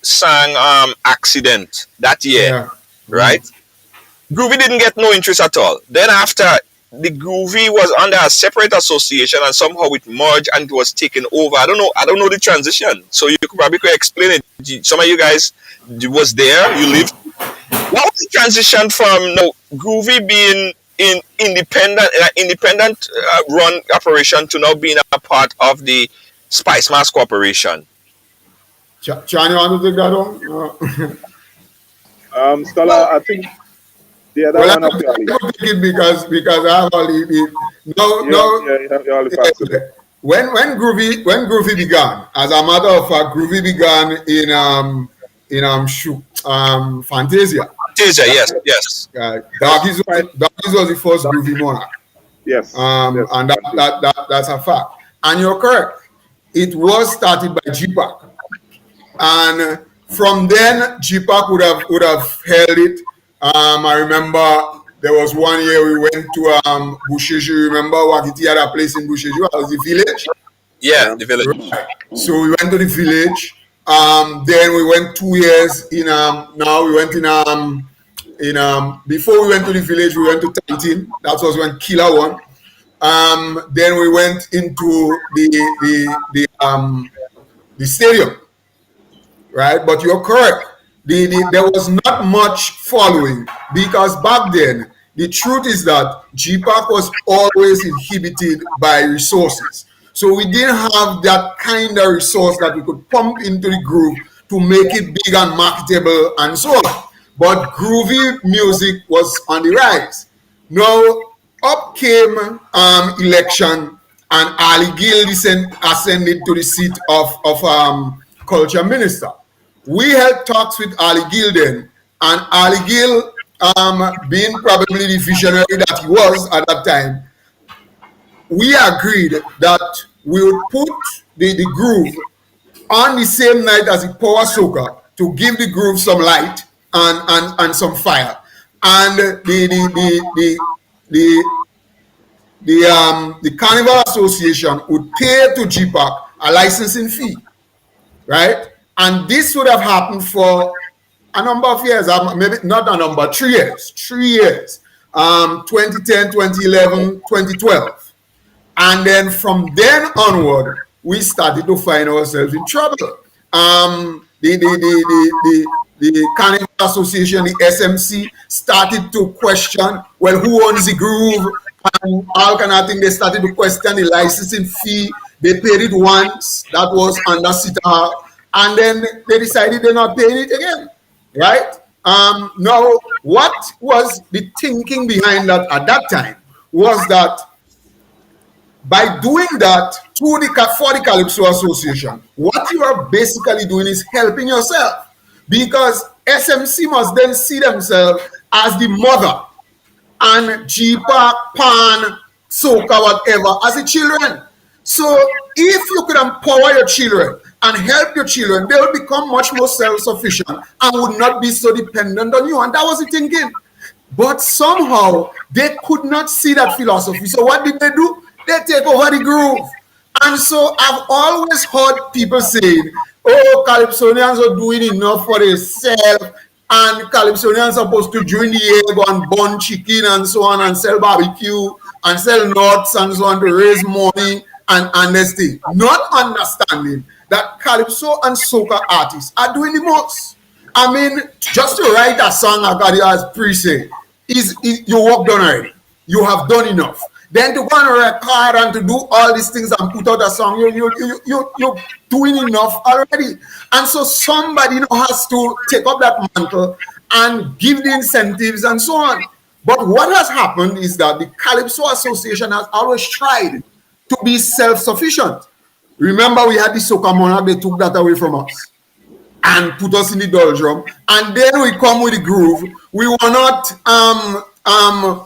sang accident that year, Yeah. right? Groovy didn't get no interest at all. Then after, the Groovy was under a separate association, and somehow it merged and it was taken over. I don't know the transition. So you could explain it. Some of you guys was there. You lived. What was the transition from no Groovy being in independent run operation to now being a part of the Spice Mass Corporation? Chan, you want to take that on? Scholar, I think the other Well, one up your alley. I take it because I have only no no. Yeah, you have your alley pass today. When Groovy began, as a matter of fact, Groovy began in Fantasia. Taser, yes, yes. Doggies was the first Groovy monarch. Yes. Yes. And that's a fact. And you're correct. It was started by GPAC, and from then GPAC would have held it. I remember there was one year we went to Busheju. Remember Wakiti had a place in Busheju? It was the village. Yeah, the village. Right. So we went to the village. Then we went 2 years in. Now we went in. Before we went to the village, we went to Tantin. That was when Killer won. Then we went into the stadium, right? But you're correct. There was not much following because back then the truth is that GPAC was always inhibited by resources. So we didn't have that kind of resource that we could pump into the groove to make it big and marketable and so on. But groovy music was on the rise. Now up came election, and Ali Gill ascended to the seat of culture minister. We had talks with Ali Gill then, and Ali Gill, being probably the visionary that he was at that time, we agreed that we would put the groove on the same night as the Power Soca to give the groove some light and some fire. And the Carnival Association would pay to GPAC a licensing fee, right? And this would have happened for a number of years, maybe not a number, 3 years. 3 years. 2010, 2011, 2012. And then from then onward, we started to find ourselves in trouble. The Carnival Association, the SMC, started to question, well, who owns the groove? And all kind of thing. They started to question the licensing fee. They paid it once. That was under Sita. And then they decided they're not paying it again, right? Now, what was the thinking behind that at that time was that by doing that for the Calypso Association, what you are basically doing is helping yourself, because SMC must then see themselves as the mother and GPAC, PAN, Soca, whatever, as the children. So if you could empower your children and help your children, they will become much more self-sufficient and would not be so dependent on you. And that was the thinking. But somehow they could not see that philosophy. So what did they do? They take over the groove. And so I've always heard people saying, oh, Calypsonians are doing enough for themselves. And Calypsonians supposed to join the year, go and burn chicken and so on, and sell barbecue and sell nuts and so on to raise money and this thing. Not understanding that Calypso and Soca artists are doing the most. I mean, just to write a song, as pre-say, is your work done already. You have done enough. Then to go and record and to do all these things and put out a song, you're doing enough already. And so somebody has to take up that mantle and give the incentives and so on. But what has happened is that the Calypso Association has always tried to be self-sufficient. Remember, we had the Soca Monarch, they took that away from us and put us in the doldrum. And then we come with the groove. We were not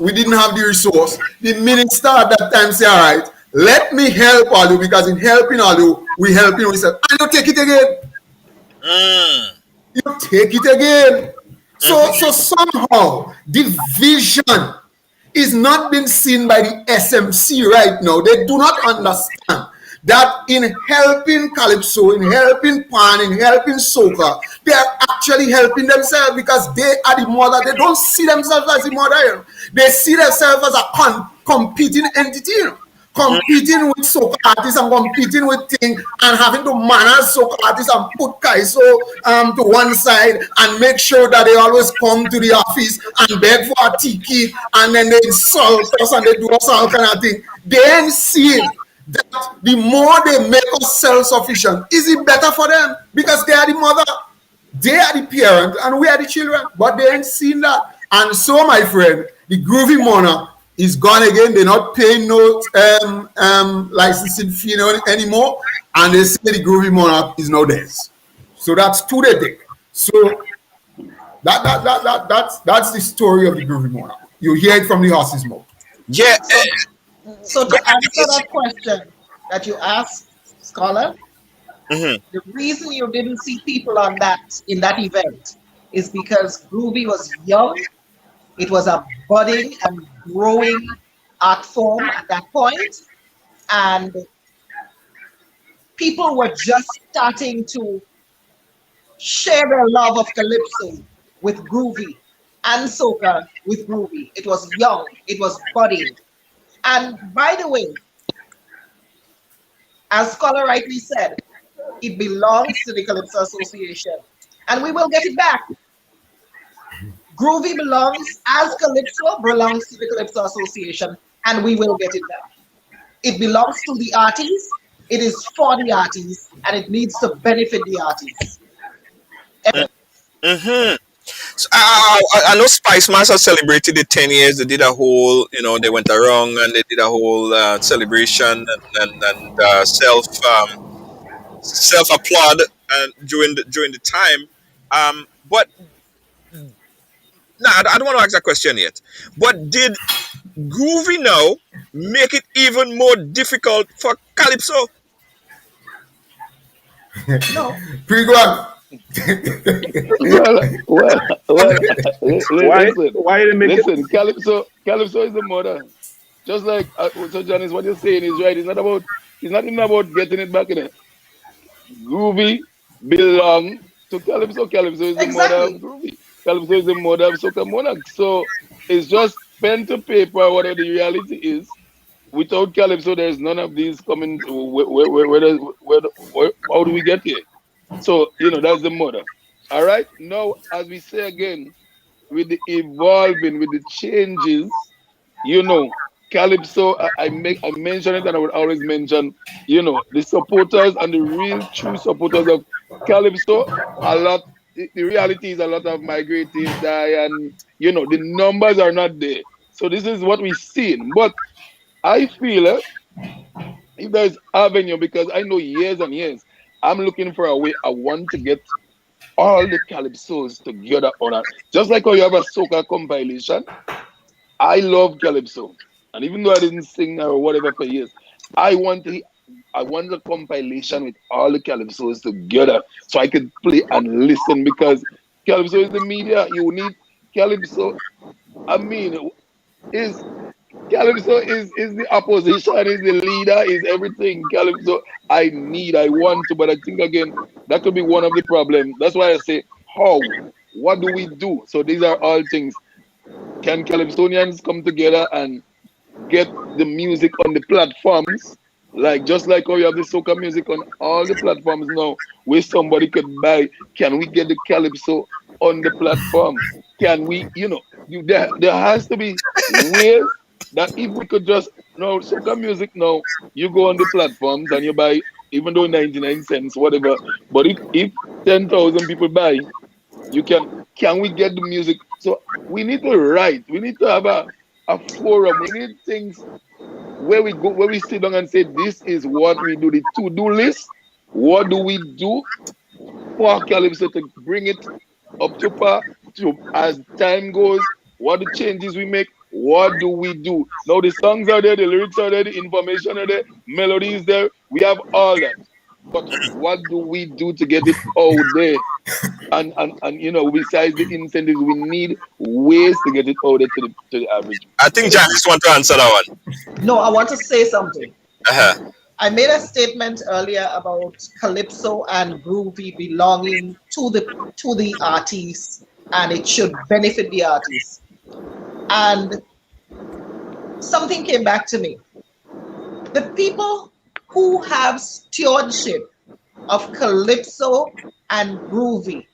we didn't have the resource. The minister at that time said, all right, let me help all you, because in helping all you, we help you. We said, and you take it again. You take it again. So somehow the vision is not being seen by the SMC right now. They do not understand that in helping Calypso, in helping Pan, in helping Soca, they are actually helping themselves, because they are the mother. They don't see themselves as the mother. They see themselves as a competing entity. Competing with Soca artists and competing with things and having to manage Soca artists and put Kaiso to one side and make sure that they always come to the office and beg for a ticket, and then they insult us and they do us all kind of thing. They ain't seeing that the more they make us self-sufficient, is it better for them? Because they are the mother, they are the parent, and we are the children. But they ain't seen that. And so, my friend, the Groovy Monarch is gone again. They're not paying no licensing fee anymore. And they say the Groovy Monarch is now theirs. So that's two they take. So that's the story of the Groovy Monarch. You hear it from the horse's mouth. Yeah. So to answer that question that you asked, Scholar, the reason you didn't see people in that event is because Groovy was young. It was a budding and growing art form at that point, and people were just starting to share their love of Calypso with Groovy and Soca with Groovy. It was young. It was budding. And by the way, as Scholar rightly said, it belongs to the Calypso Association, and we will get it back. Groovy belongs, as Calypso belongs to the Calypso Association, and we will get it back. It belongs to the artists, it is for the artists, and it needs to benefit the artists. So, I know Spice Master celebrated the 10 years. They did a whole, they went around and they did a whole celebration and self applaud during the time. But I don't want to ask that question yet. But did Groovy now make it even more difficult for Calypso? No. Pretty good. Listen, Calypso is the mother. Just like so Janice, what you're saying is right. It's not even about getting it back in it. Groovy belong to Calypso. Calypso is the mother of Groovy. Calypso is the mother of Soca Monarch. So it's just pen to paper, whatever the reality is. Without Calypso, there's none of these coming. How do we get here? So, that's the mother. All right. Now, as we say again, with the evolving, with the changes, Calypso, I mention it, and I would always mention, the supporters and the real true supporters of Calypso, the reality is a lot of migrating die, and, the numbers are not there. So this is what we've seen. But I feel if there's avenue, because I know years and years, I'm looking for a way. I want to get all the Calypsos together on it. Just like how you have a Soca compilation. I love Calypso. And even though I didn't sing or whatever for years, I want a compilation with all the Calypsos together so I could play and listen, because Calypso is the media. You need Calypso. I mean, Calypso is the opposition, is the leader, is everything. Calypso, I want to, but I think again, that could be one of the problems. That's why I say, how? What do we do? So these are all things. Can Calypsonians come together and get the music on the platforms? Like just like how you have the soca music on all the platforms now, where somebody could buy. Can we get the Calypso on the platform? Can we, there has to be ways that if we could just soca music now, you go on the platforms and you buy, even though 99 cents, whatever. But if 10,000 people buy, you can we get the music? So we need to write. We need to have a forum. We need things where we go, where we sit down and say, this is what we do, the to-do list. What do we do for Calypso to bring it up to par to as time goes? What the changes we make? What do we do? Now the songs are there, the lyrics are there, the information are there, melody is there. We have all that. But what do we do to get it out there? And besides the incentives, we need ways to get it out there to the average I think citizen. Janice want to answer that one. No, I want to say something. Uh-huh. I made a statement earlier about Calypso and Groovy belonging to the artists, and it should benefit the artists. And something came back to me. The people who have stewardship of Calypso and Groovy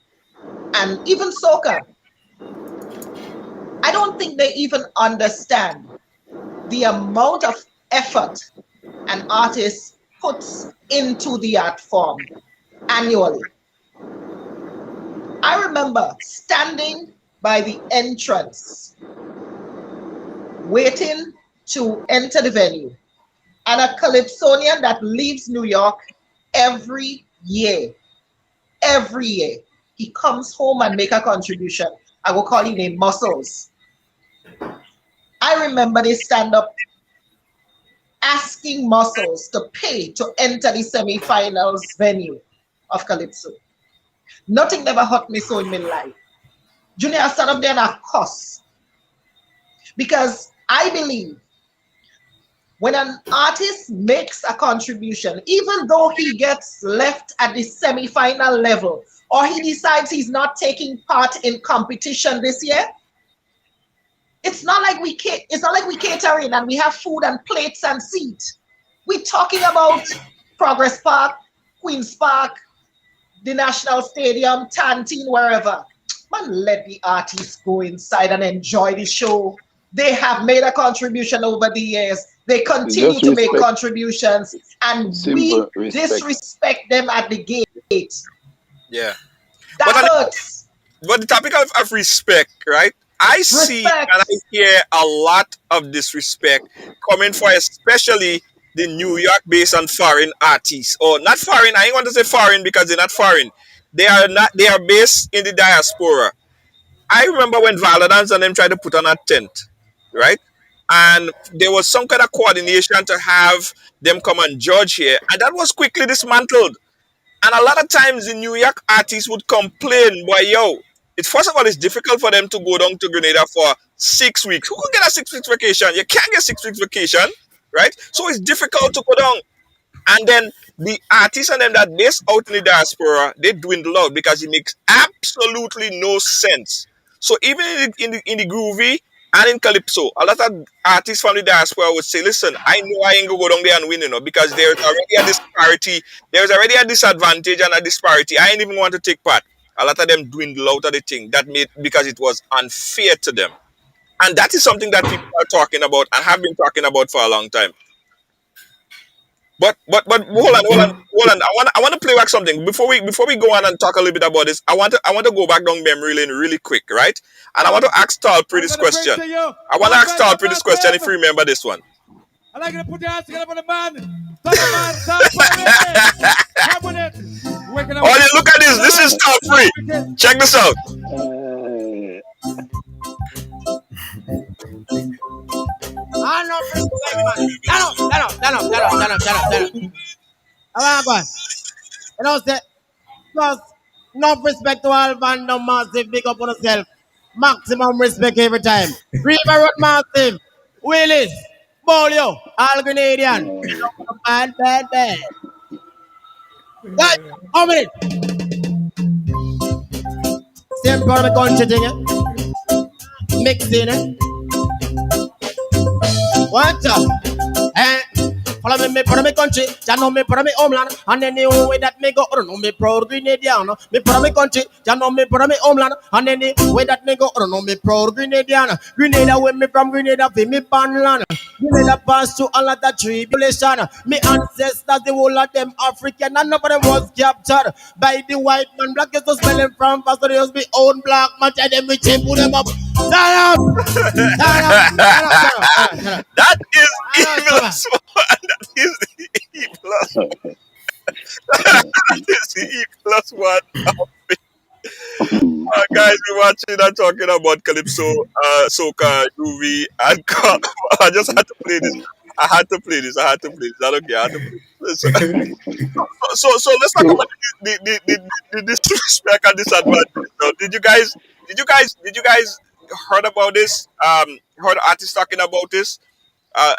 and even Soca, I don't think they even understand the amount of effort an artist puts into the art form annually. I remember standing by the entrance, waiting to enter the venue, and a Calypsonian that leaves New York every year, he comes home and make a contribution. I will call him name Muscles. I remember they stand up asking Muscles to pay to enter the semi-finals venue of Calypso. Nothing never hurt me so in my life. Junior, I stand up there and I cuss. Because I believe when an artist makes a contribution, even though he gets left at the semi-final level, or he decides he's not taking part in competition this year, it's not like we catering and we have food and plates and seats. We're talking about Progress Park, Queen's Park, the National Stadium, Tantine, wherever. Man, let the artists go inside and enjoy the show. They have made a contribution over the years. They continue to make contributions, and we disrespect them at the gate. Yeah. That hurts. But the topic of respect, right? I see and I hear a lot of disrespect coming for especially the New York based and foreign artists. Or not foreign, I ain't want to say foreign because they're not foreign. They are based in the diaspora. I remember when Validance and them tried to put on a tent, right? And there was some kind of coordination to have them come and judge here. And that was quickly dismantled. And a lot of times the New York artists would complain, boy, yo, first of all, it's difficult for them to go down to Grenada for 6 weeks. Who can get a 6 weeks vacation? You can't get 6 weeks vacation, right? So it's difficult to go down. And then the artists and them that based out in the diaspora, they dwindle out because it makes absolutely no sense. So even in the groovy and in Calypso, a lot of artists from the diaspora would say, listen, I know I ain't gonna go down there and win, because there's already a disparity, there's already a disadvantage and a disparity. I ain't even want to take part. A lot of them dwindle out of the thing that made because it was unfair to them. And that is something that people are talking about and have been talking about for a long time. But hold on. I want to play back something before we go on and talk a little bit about this. I want to go back down memory lane really quick, right? And I want to ask Tallpree this question. I want to ask Tallpree this question if you remember this one. I like you to put your hands together for the man. Oh, look at this. This is Tallpree. Check this out. Stand up. You know, say, plus, enough respect to all Vandom Massive, big up on yourself. Maximum respect every time. River Road Massive, Willis, Bolio, all Grenadian. Bad. Right, how many? same part of the country thing, mixing, What Eh? Follow me for me country, ya know me for me homeland, and any way that me go, know me proud Grenadian. Me for me country, ya know me for me homeland, and any way that me go, know me proud Grenadian. Grenada when me from Grenada, fi me pan land. Grenada pass through a lot of tribulation. Me ancestors, the whole of them African, and none of them was captured by the white man. Black is to smelling from fast, so they just be own black man. Tell them we change put them up. Shut up! Shut up! Shut up! Shut up! Shut up! That is Shut up! evilest one. That is the evilest. That is the evilest one. Guys, we're watching and talking about Calypso, Soca, UV, and Carnival. I just had to play this. I had to play this. I had to play this. I don't care. I had to play this. So let's talk So about the disrespect and disadvantage. So did you guys heard about this? Heard artists talking about this?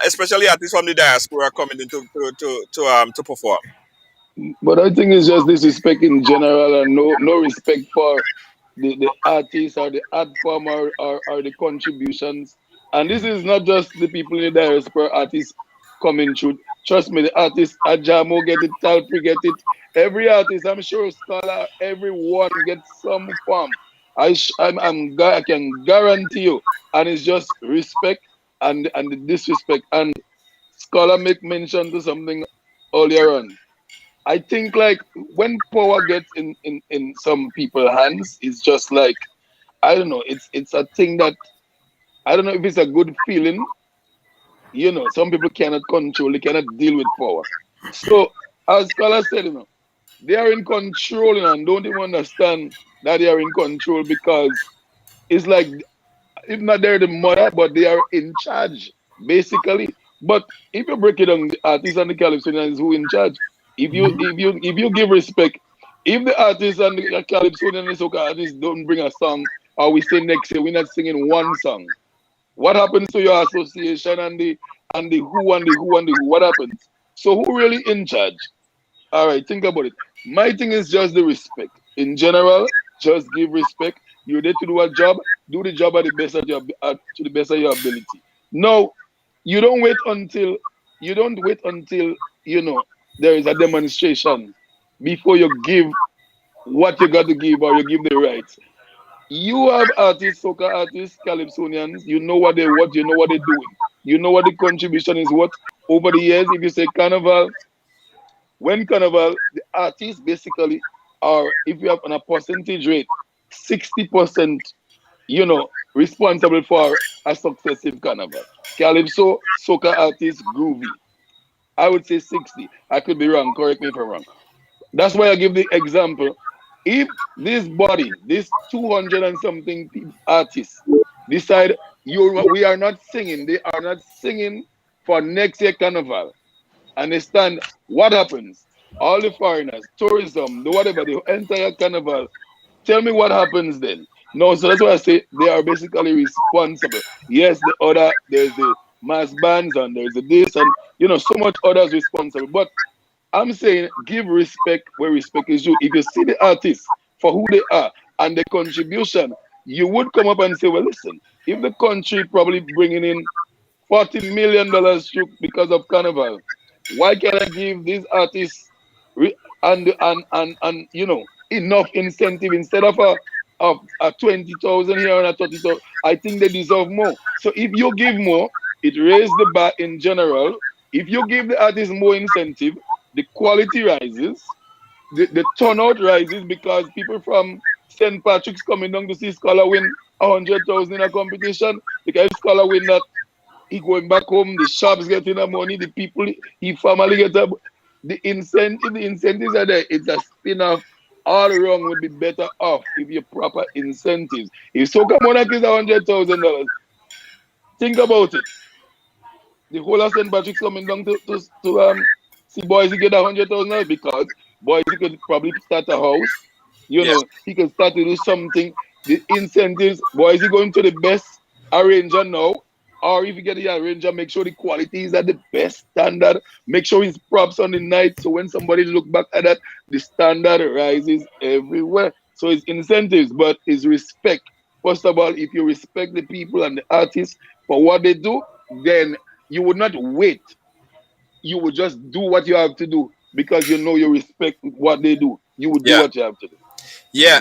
Especially artists from the diaspora coming in to perform. but I think it's just disrespect in general and no respect for the artists or the art form or the contributions. And this is not just the people in the diaspora artists coming through. Trust me, the artists at Jamo get it, Tallpree get it. Every artist, I'm sure, scholar, everyone gets some form. I can guarantee you, and it's just respect and the disrespect. And scholar make mention to something earlier on. I think like when power gets in some people's hands, it's just like I don't know. It's a thing that I don't know if it's a good feeling. Some people cannot control, they cannot deal with power. So as Scholar said, they are in control, and don't even understand that they are in control because it's like if not they're the mother, but they are in charge, basically. But if you break it down, the artists and the Calypsonians who in charge. If you give respect, if the artists and the Calypsonian and the soca artists don't bring a song, or we say next year we're not singing one song, what happens to your association and the who and the who and the who? What happens? So who really in charge? All right, think about it. My thing is just the respect. In general, just give respect. You're there to do a job. Do the job at the best of your to the best of your ability. No, you don't wait until there is a demonstration before you give what you got to give or you give the rights. You have artists, soca artists, calypsonians. You know what they're doing. You know what the contribution is. What over the years, if you say carnival, when carnival, the artists basically are, if you have on a percentage rate, 60%, responsible for a successive carnival. Calypso, soca artists, groovy. I would say 60. I could be wrong. Correct me if I'm wrong. That's why I give the example. If this body, this 200 and something artists, decide we are not singing, they are not singing for next year carnival, understand what happens? All the foreigners, tourism, the whatever, the entire carnival. Tell me what happens then. No, so that's why I say they are basically responsible. Yes, there's the mass bands and there's the this and so much others responsible. But I'm saying give respect where respect is due. If you see the artists for who they are and the contribution, you would come up and say, well, listen, if the country probably bringing in $40 million because of carnival, why can't I give these artists and enough incentive instead of a 20,000 here and a 30,000? I think they deserve more. So if you give more, it raises the bar in general. If you give the artists more incentive, the quality rises, the turnout rises because people from St. Patrick's coming down to see Scholar win 100,000 in a competition. Because if Scholar win that, he going back home, the shops getting the money, the people, he family get up. The incentives are there. It's a spin-off. All around would be better off if you proper incentives. If Soca Monarch is $100,000, think about it. The whole of St. Patrick's coming down to see boys he get $100,000 because boys he could probably start a house. Yes. He could start to do something. The incentives, boys he going to the best arranger now. Or if you get the arranger, make sure the quality is at the best standard. Make sure his props on the night. So when somebody look back at that, the standard rises everywhere. So it's incentives, but it's respect. First of all, if you respect the people and the artists for what they do, then you would not wait. You would just do what you have to do because you know you respect what they do. You would do Yeah. what you have to do. Yeah,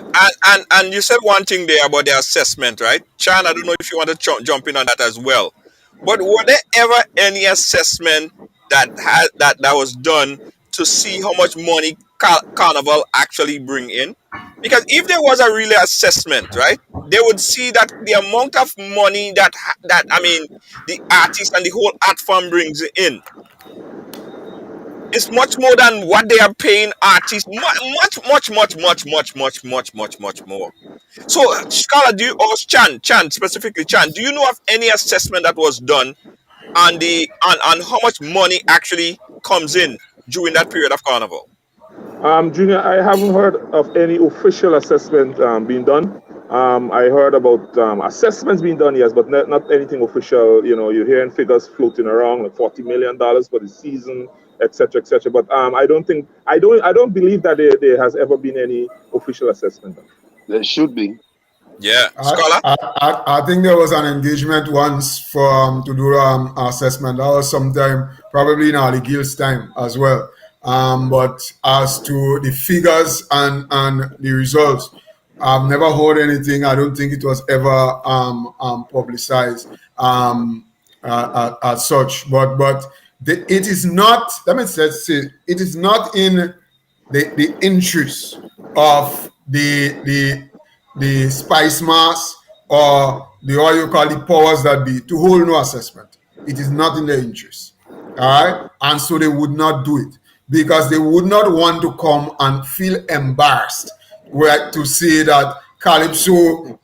and you said one thing there about the assessment, right? Chan, I don't know if you want to jump in on that as well. But were there ever any assessment that was done to see how much money Carnival actually bring in? Because if there was a real assessment, right, they would see that the amount of money that I mean the artist and the whole art form brings in is much more than what they are paying artists. Much more. So, Scholar, do you or Chan specifically, Chan, do you know of any assessment that was done on on how much money actually comes in during that period of carnival? Junior, I haven't heard of any official assessment being done. I heard about assessments being done, yes, but not anything official. You know, you're hearing figures floating around like $40 million for the season, etc., etc. But I don't believe that there has ever been any official assessment done. There should be. Yeah, I, Scholar. I think there was an engagement once for to do assessment. That was sometime probably in Ali Gill's time as well. But as to the figures and the results, I've never heard anything. I don't think it was ever publicized as such. But it is not. Let me say it is not in the interest of the spice mass or the what you call the powers that be to hold no assessment. It is not in their interest. All right. And so they would not do it because they would not want to come and feel embarrassed to say that Calypso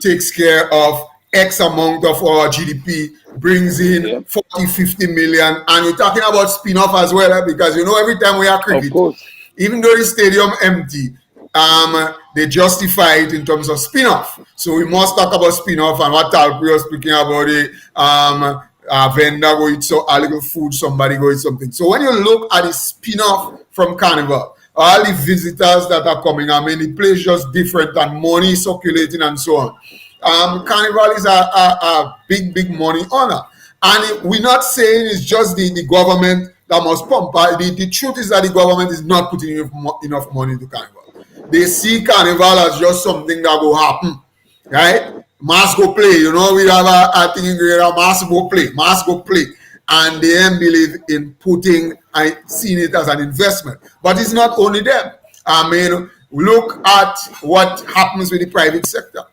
takes care of X amount of our GDP, brings in 40, 50 million. And we're talking about spin-off as well, because you know every time we have cricket, even though the stadium empty, they justify it in terms of spin-off. So we must talk about spin-off and what Tallpree was speaking about it. A vendor go eat a little food, somebody go eat something. So when you look at the spin-off from Carnival, all the visitors that are coming, I mean, the place just different and money circulating and so on. Carnival is a big money honor. And we're not saying it's just the government that must pump. The truth is that the government is not putting enough money into Carnival. They see Carnival as just something that will happen, right? Mass go play, you know, we have a thing in here, mass go play. And they believe in putting, I seen it as an investment. But it's not only them. I mean, look at what happens with the private sector.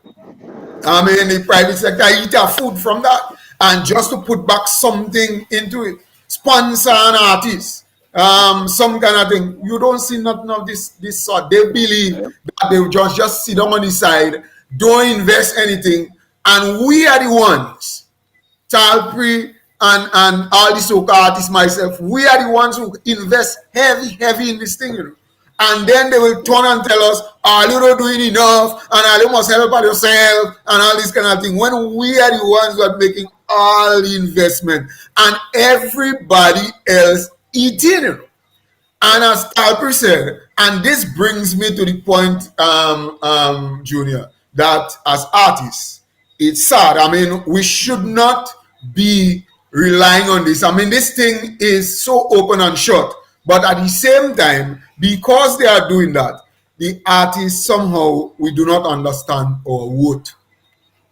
I mean, the private sector eat our food from that. And just to put back something into it, sponsor an artist, some kind of thing. You don't see nothing of this sort. They believe that they will just sit down on the side, don't invest anything, and we are the ones, Tallpree and all the Soca artists, myself, we are the ones who invest heavy in this thing, you know. And then they will turn and tell us, are you not doing enough? And you must help out yourself and all this kind of thing. When we are the ones who are making all the investment and everybody else eating, you know. And as Tallpree said, and this brings me to the point, Junior, that as artists, it's sad. I mean, we should not be relying on this. I mean, this thing is so open and shut. But at the same time, because they are doing that, the artists somehow, we do not understand our vote.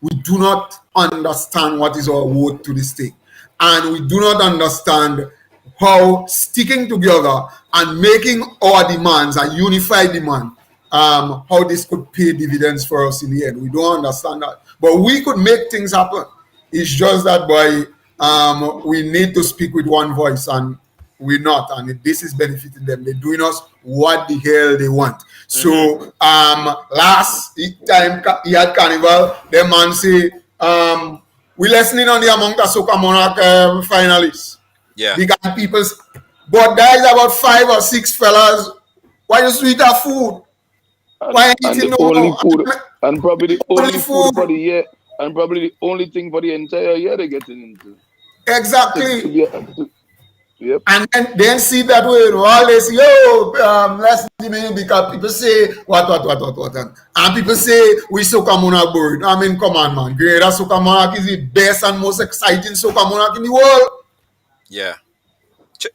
We do not understand what is our vote to this thing. And we do not understand how sticking together and making our demands a unified demand, how this could pay dividends for us in the end. We don't understand that. But we could make things happen. It's just that we need to speak with one voice, and we're not. And this is benefiting them. They're doing us what the hell they want. So last time he had Carnival, the man say, we're listening on the amount of Soca Monarch finalists. Yeah. Because people's, but there is about 5 or 6 fellas. Why you sweet our food? Why and eating the no only more? food, and probably the only food food. for the year, and probably the only thing for the entire year they're getting into. Exactly. Yep. And then see that way, all this, yo, let's me because people say, what. And people say, we Soca Monarch board. I mean, come on, man. Grenada Soca Monarch is the best and most exciting Soca Monarch in the world. Yeah.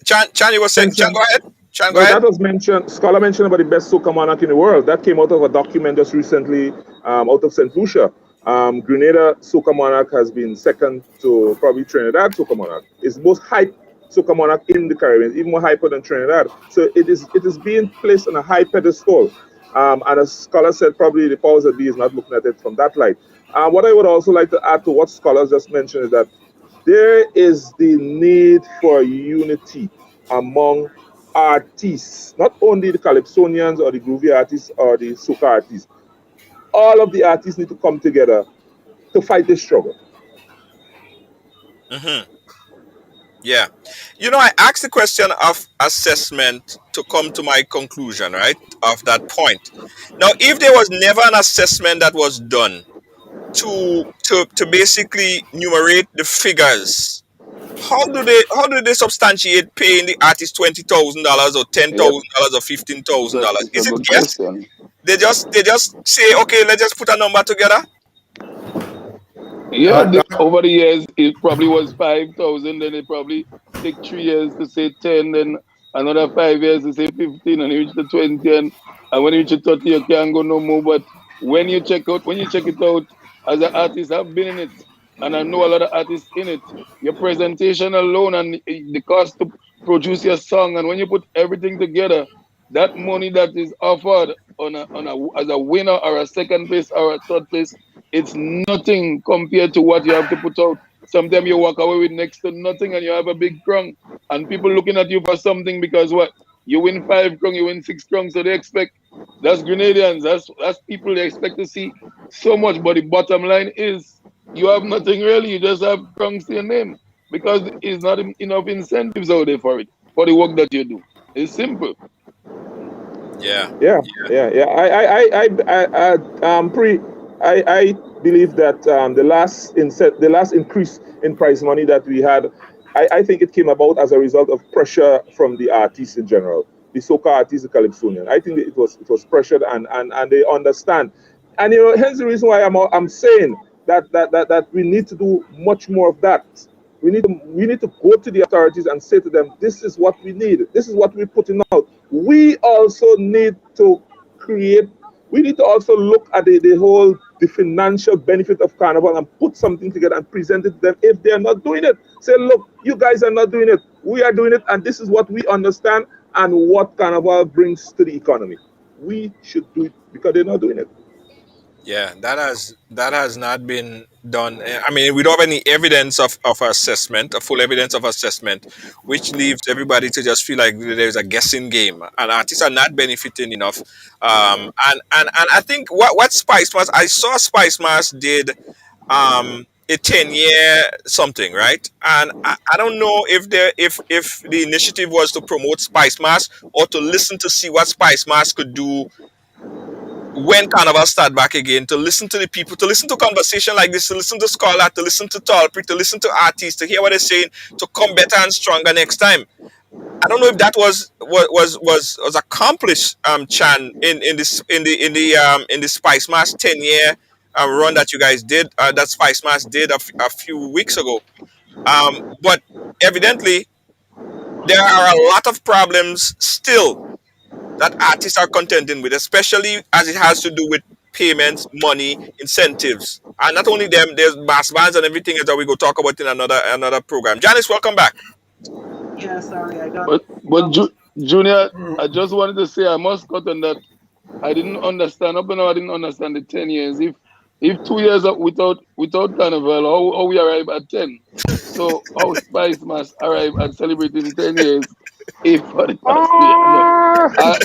Chan, you were saying, Chan, Mention. go ahead. Chan, go No, ahead. that was mentioned. Scholar mentioned about the best soca monarch in the world. That came out of a document just recently, out of St. Lucia. Grenada soca monarch has been second to probably Trinidad soca monarch. It's the most hype soca monarch in the Caribbean, even more hyper than Trinidad. So it is being placed on a high pedestal. And as Scholar said, probably the powers that be is not looking at it from that light. What I would also like to add to what Scholars just mentioned is that there is the need for unity among artists, not only the Calypsonians or the groovy artists or the soca artists. All of the artists need to come together to fight this struggle. Mm-hmm. Yeah. I asked the question of assessment to come to my conclusion, right? Of that point. Now, if there was never an assessment that was done to basically numerate the figures, how do they substantiate paying the artist $20,000 or Yep. $10,000 or $15,000? It's a Is it good guess? question. They just say, okay, let's just put a number together. Yeah, That, over the years, it probably was 5,000. Then it probably take 3 years to say 10. Then another 5 years to say 15, and you reach the 20. And when you reach the 30, you can't go no more. But when you check it out, as an artist, I've been in it, and I know a lot of artists in it. Your presentation alone and the cost to produce your song, and when you put everything together, that money that is offered as a winner or a second place or a third place, it's nothing compared to what you have to put out. Sometimes you walk away with next to nothing and you have a big crunk, and people looking at you for something because what? You win 5 crunk, you win 6 crunk, so they expect, that's Grenadians, that's people they expect to see so much. But the bottom line is you have nothing really, you just have crunks to your name because it's not enough incentives out there for it, for the work that you do. It's simple. Yeah. Yeah. I believe that the last increase in prize money that we had, I think it came about as a result of pressure from the artists in general, the soca artists, the Calypsonian. I think it was pressured, and they understand, and hence the reason why I'm saying that we need to do much more of that. We need to go to the authorities and say to them, this is what we need. This is what we're putting out. We also need to create. We need to also look at the financial benefit of Carnival and put something together and present it to them. If they are not doing it, say, look, you guys are not doing it. We are doing it, and this is what we understand and what Carnival brings to the economy. We should do it because they're not doing it. Yeah, that has not been done. I mean, we don't have any evidence of assessment, a full evidence of assessment, which leaves everybody to just feel like there's a guessing game, and artists are not benefiting enough. And I think what Spice Mass, I saw Spice Mass did a 10-year something, right? And I don't know if the initiative was to promote Spice Mass or to listen to see what Spice Mass could do when Carnival start back again, to listen to the people, to listen to conversation like this, to listen to Scholar, to listen to Tallpree, to listen to artists, to hear what they're saying, to come better and stronger next time. I don't know if that was accomplished, Chan, in the Spice Mass 10-year run that you guys did, that Spice Mass did a few weeks ago. But evidently there are a lot of problems still that artists are contending with, especially as it has to do with payments, money, incentives. And not only them, there's mass bands and everything else that we go talk about in another program. Janice, welcome back. Yeah, sorry, I got But jumped. Junior, I just wanted to say I must cut on that. I didn't understand. Up until now, I didn't understand the 10 years. If 2 years without carnival, how we arrive at 10? So how Spice must arrive at celebrating 10 years if for the past 2 years?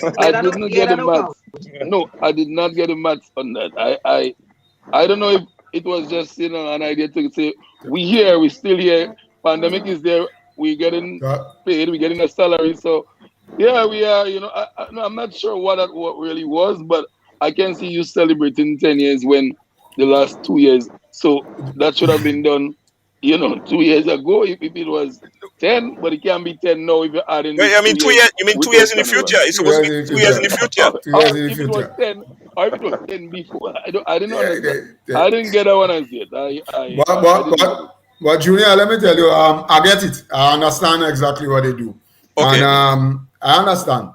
No, I didn't Yeah, get the that don't count. maths. No, I did not get the maths on that. I don't know if it was just an idea to say we here, we still here. Pandemic is there. We getting paid. We getting a salary. So yeah, we are. No, I'm not sure what really was, but I can see you celebrating 10 years when the last 2 years. So that should have been done 2 years ago, if it was 10, but it can be 10 now if you're adding Wait, this I mean 2 years 2 years. You mean 2 years without in the Carnival. future? It's 2 supposed to years be in the 2 years in the future. future. 2 years in the If it was future. 10, or if it was 10 before, I didn't Yeah, understand. I didn't get that one as yet. But I but didn't get but it. but Junior, let me tell you, I get it. I understand exactly what they do, and Okay. I understand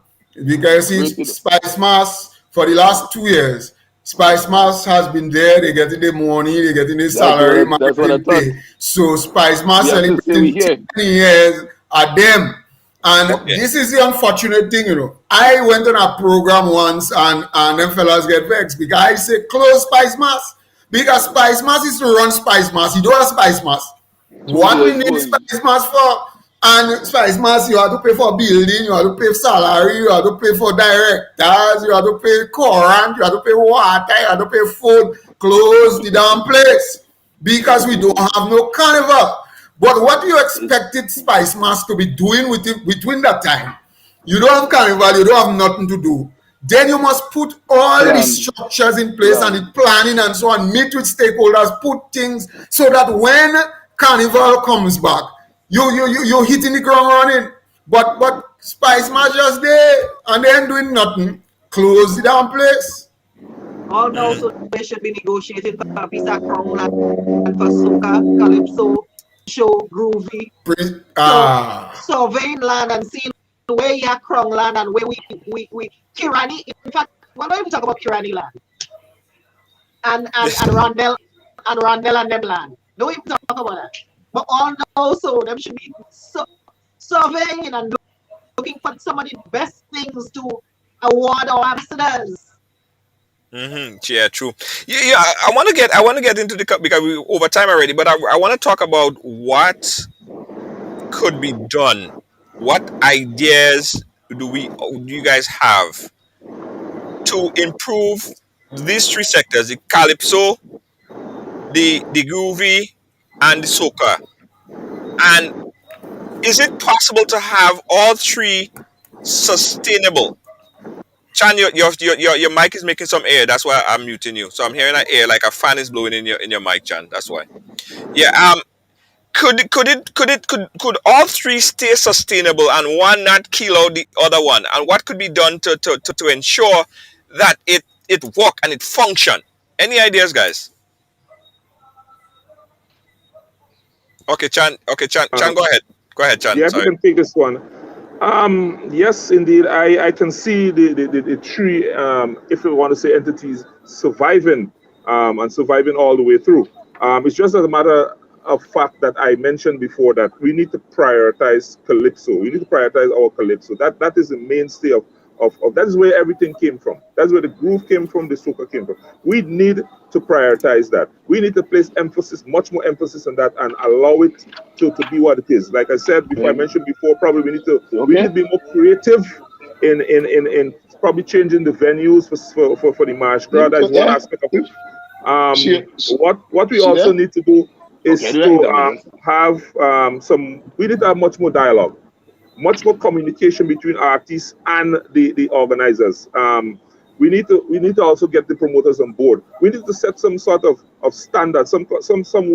because Break it's it up. Spice Mass for the last 2 years. Spice Mass has been there. They getting the money, they getting the salary, That's what I marketing thought. pay. So Spice We Mass have to say we celebrating here. 10 years at them. And Okay. this is the unfortunate thing. I went on a program once and them fellas get vexed because I say close Spice Mass. Because Spice Mass is to run Spice Mass. You don't have Spice Mass. two What we years need going. Spice Mass for? And Spice Mass, you have to pay for building, you have to pay for salary, you have to pay for directors, you have to pay current, you have to pay water, you have to pay food, clothes, the damn place. Because we don't have no carnival. But what do you expected Spice Mass to be doing with it between that time? You don't have carnival, you don't have nothing to do. Then you must put all the Plan. structures in place and Plan. the planning and so on, meet with stakeholders, put things so that when carnival comes back, you hitting the ground running. But Spice Mass just there and then doing nothing. Close the damn place. Also, they should be negotiating for a piece of crown land for Soca, Calypso, show, groovy. So Ah, surveying land and seeing where your crown land and where we Kirani. In fact, why don't we talk about Kirani land and Rondell and them land? Don't even talk about that. But also them should be surveying and looking for some of the best things to award our ambassadors. Yeah, true. Yeah. I want to get into the because we over time already, but I want to talk about what could be done. What ideas do you guys have to improve these three sectors: the calypso, the groovy, and the soca? And is it possible to have all three sustainable? Chan, your mic is making some air. That's why I'm muting you. So I'm hearing that air like a fan is blowing in your mic, Chan. That's why. Yeah. Could all three stay sustainable and one not kill out the other one? And what could be done to ensure that it work and it function? Any ideas, guys? Okay, Chan. Okay, Chan. Chan, Um, go ahead. Go ahead, Chan. yeah, if you Sorry. can take this one. Yes, indeed. I can see the three, if we want to say entities, surviving and surviving all the way through. It's just as a matter of fact that I mentioned before that we need to prioritize Calypso. We need to prioritize our Calypso. That is the mainstay of that is where everything came from. That's where the groove came from, the soca came from. We need to prioritize that. We need to place emphasis, much more emphasis on that and allow it to be what it is. Like I said before, I mentioned before, probably we need to be more creative in probably changing the venues for the march crowd. That is one aspect of it. What we also need to do is to have we need to have much more dialogue, much more communication between artists and the organizers. We need to also get the promoters on board. We need to set some sort of standard, some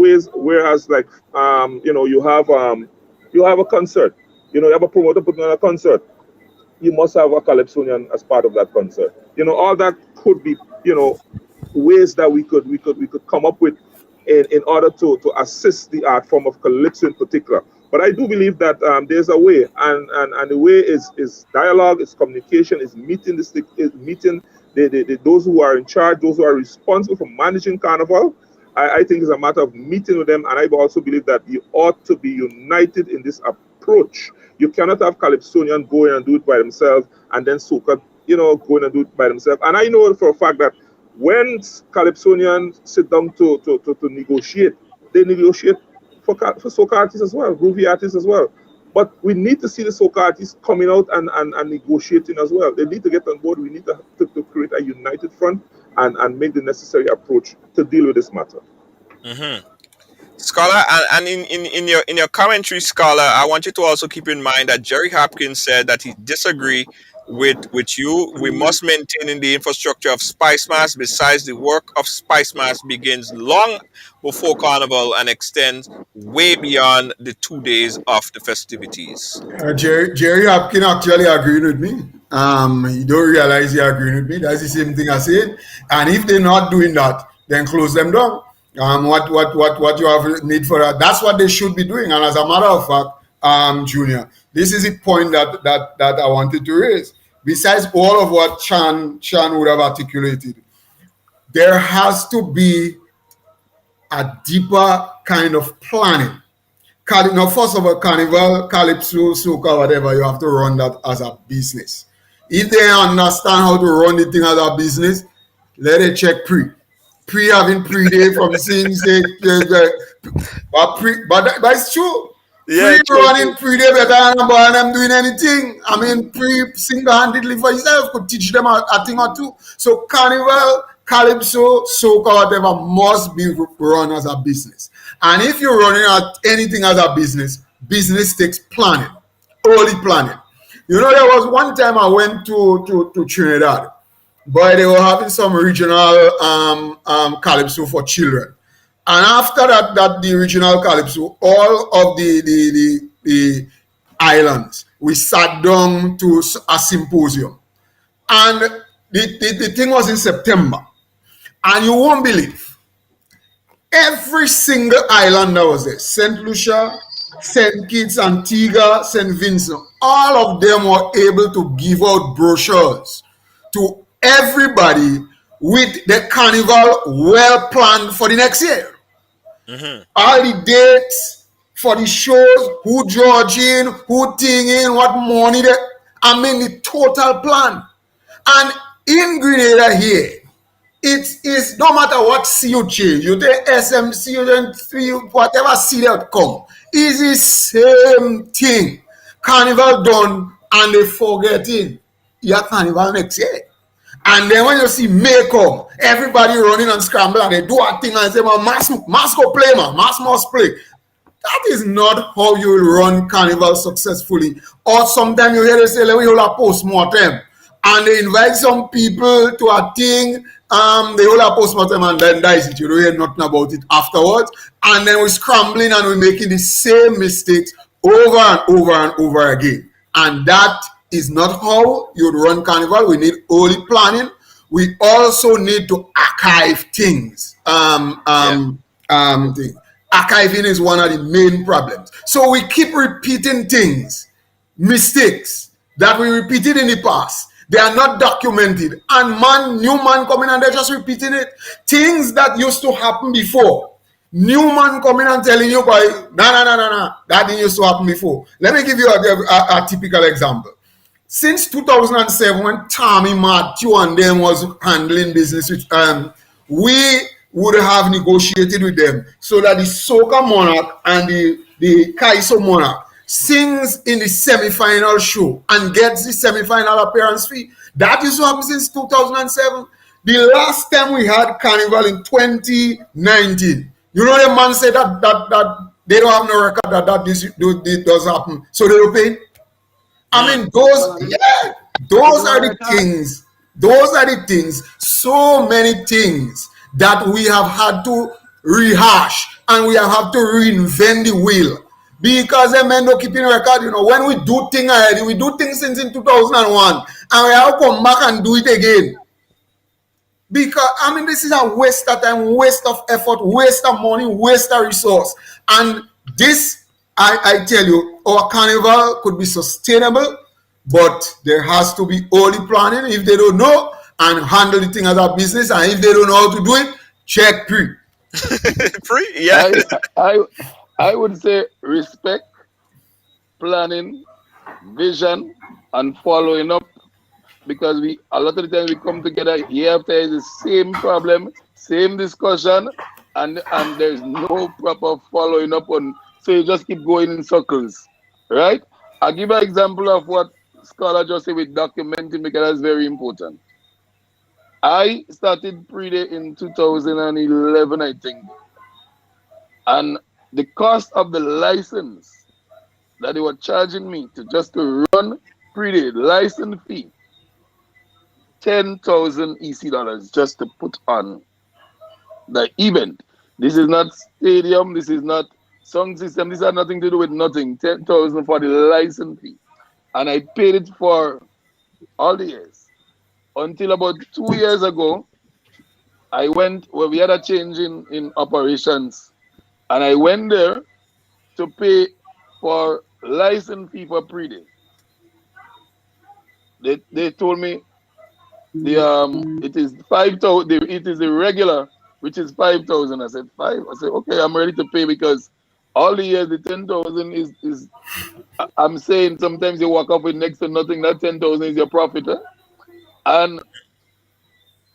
ways. Whereas like you have a concert, you have a promoter putting on a concert, you must have a calypsonian as part of that concert. All that could be ways that we could come up with in order to assist the art form of calypso in particular. But I do believe that there's a way, and the way is dialogue, is communication, is meeting is meeting those who are in charge, those who are responsible for managing Carnival. I think it's a matter of meeting with them, and I also believe that you ought to be united in this approach. You cannot have Calypsonian go in and do it by themselves, and then Soca, go in and do it by themselves. And I know for a fact that when Calypsonians sit down to negotiate, they negotiate for soca artists as well, groovy artists as well. But we need to see the soca artists coming out and negotiating as well. They need to get on board. We need to create a united front and make the necessary approach to deal with this matter. Scholar, and in your commentary, Scholar, I want you to also keep in mind that Jerry Hopkins said that he disagreed with you. We must maintain in the infrastructure of Spice Mass. Besides, the work of Spice Mass begins long before Carnival and extends way beyond the 2 days of the festivities. Jerry Hopkins actually agreed with me. You don't realize he agreed with me. That's the same thing I said. And if they're not doing that, then close them down. What you have need for that? That's what they should be doing. And as a matter of fact, Junior, this is the point that I wanted to raise. Besides all of what Chan would have articulated, there has to be a deeper kind of planning. Now, first of all, Carnival, Calypso, Soca, whatever, you have to run that as a business. If they understand how to run the thing as a business, let it check pre having pre-day from seeing say, but it's true. Yeah, true, Running pre-day better than them doing anything. I mean, single-handedly for yourself could teach them a thing or two. So Carnival, Calypso, Soca, whatever, must be run as a business. And if you're running at anything as a business takes planning, early planning. You know, there was one time I went to Trinidad, but they were having some regional Calypso for children. And after that the regional Calypso, all of the islands, we sat down to a symposium. And the thing was in September. And you won't believe, every single island that was there, St. Lucia, St. Kitts, Antigua, St. Vincent, all of them were able to give out brochures to everybody with the carnival well planned for the next year. All the dates for the shows, who George in, who Ting in, what money they, I mean the total plan. And in Grenada here, it is no matter what C you change, you take SMC, you then 3, whatever C that come, it's the same thing. Carnival done and they forgetting. Yeah, carnival next year. And then when you see May come, everybody running and scramble and they do a thing and say, well, mass go play, man, mass must play. That is not how you will run carnival successfully. Or sometimes you hear they say, let me hold a post-mortem. And they invite some people to a thing, they hold a post-mortem and then that's it. You don't hear nothing about it afterwards. And then we're scrambling and we're making the same mistakes over and over and over again. And that is not how you run carnival. We need early planning. We also need to archive things. Thing. Archiving is one of the main problems. So we keep repeating things, mistakes that we repeated in the past. They are not documented. And new man coming and they're just repeating it. Things that used to happen before. New man coming and telling you, boy, nah, that didn't used to happen before. Let me give you a typical example. Since 2007, when Tommy Matthew and them was handling business with we would have negotiated with them so that the Soca Monarch and the Calypso Monarch sings in the semi-final show and gets the semi-final appearance fee. That used to happen since 2007. The last time we had Carnival in 2019, you know the man said that they don't have no record that this does happen, so they don't pay. I mean, those are the things. Those are the things. So many things that we have had to rehash and we have had to reinvent the wheel because the men don't keep in record. You know, when we do things already, we do things since in 2001, and we have to come back and do it again. Because I mean, this is a waste of time, waste of effort, waste of money, waste of resource, and this. I tell you, our carnival could be sustainable, but there has to be early planning. If they don't know and handle the thing as a business, and if they don't know how to do it, check pre. Pre, yeah. I would say respect, planning, vision, and following up. Because a lot of the time we come together year after year, the same problem, same discussion, and there's no proper following up on. So you just keep going in circles, right? I'll give an example of what Scholar just said with documenting because that's very important. I started pre-day in 2011, I think. And the cost of the license that they were charging me to run pre-day, license fee, $10,000 EC dollars just to put on the event. This is not stadium. This is not sound system. This has nothing to do with nothing. 10,000 for the license fee, and I paid it for all the years until about 2 years ago. I went where we had a change in operations, and I went there to pay for license fee for pre-day. They told me it is 5,000. It is the regular, which is 5,000. I said 5. I said okay, I'm ready to pay because all the years the 10,000 is. I'm saying sometimes you walk up with next to nothing. That 10,000 is your profit, eh? And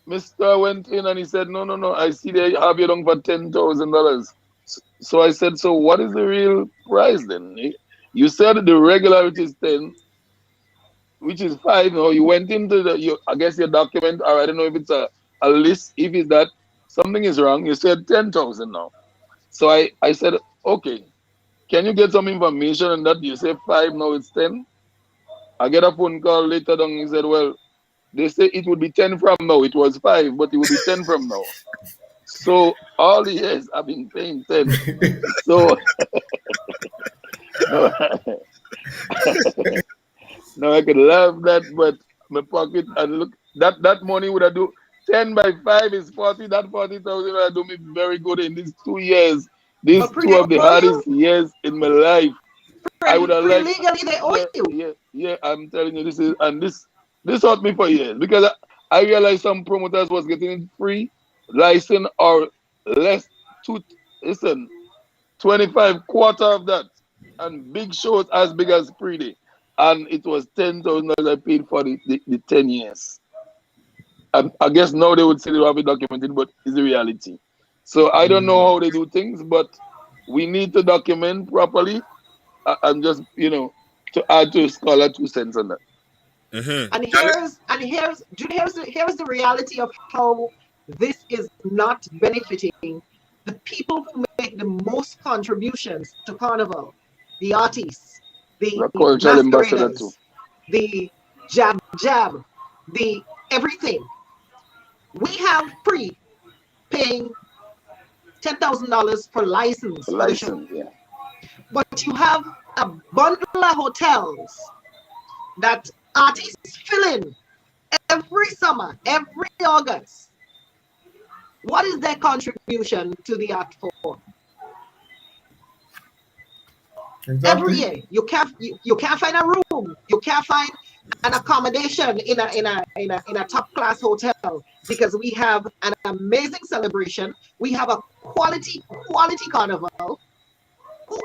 Mr. went in and he said, no. I see they have you down for $10,000. So I said, so what is the real price then? You said the regular, which is 10, which is 5. No, you went into I guess your document, or I don't know if it's a list. If it's that something is wrong, you said 10,000 now. So I said, okay, can you get some information on that? You say 5, now it's 10. I get a phone call later on. He said, well, they say it would be 10 from now. It was 5, but it would be 10 from now. So all the years I've been paying 10. So now I could laugh that, but my pocket and look that money would have do 10 by 5 is 40. That 40,000 would have do me very good in these 2 years. These two of the hardest years in my life. I would have liked. Legally, they owe you. Yeah. I'm telling you, this hurt me for years because I realized some promoters was getting it free, license or less. Listen, 25 quarter of that, and big shows as big as pre-day, and it was $10,000 I paid for the 10 years. I guess now they would say they have it documented, but it's the reality. So I don't know how they do things, but we need to document properly. And just to add to Scholar 2 cents on that. Mm-hmm. And here's the reality of how this is not benefiting the people who make the most contributions to Carnival, the artists, the masqueraders, the jab, the everything. We have Pre paying $10,000 for license for the show. Yeah. But you have a bundle of hotels that artists fill in every summer, every August. What is their contribution to the art form? Exactly. Every year, you can't find a room, you can't find an accommodation in a top class hotel because we have an amazing celebration. We have a quality carnival. Who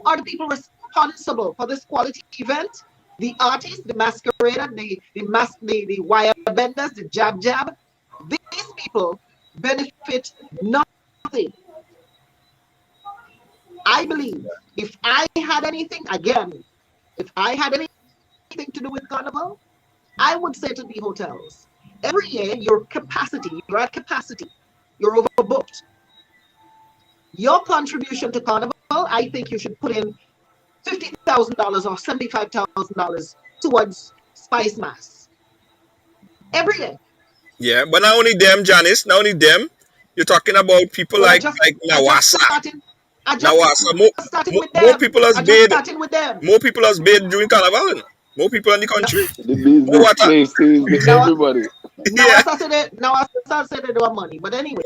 are the people responsible for this quality event? The artists, the masquerader, the wire benders, the jab. These people benefit nothing. I believe if I had anything to do with Carnival, I would say to the hotels, every year you're at capacity, you're overbooked. Your contribution to Carnival, I think you should put in $50,000 or $75,000 towards Spice Mass every year. Yeah, but not only them, Janice. Not only them. You're talking about people like Nawasa. Nawasa. More people has paid. More people has paid during Carnival. More people in the country. The business places, everybody. Nawasa said they don't have money, but anyway.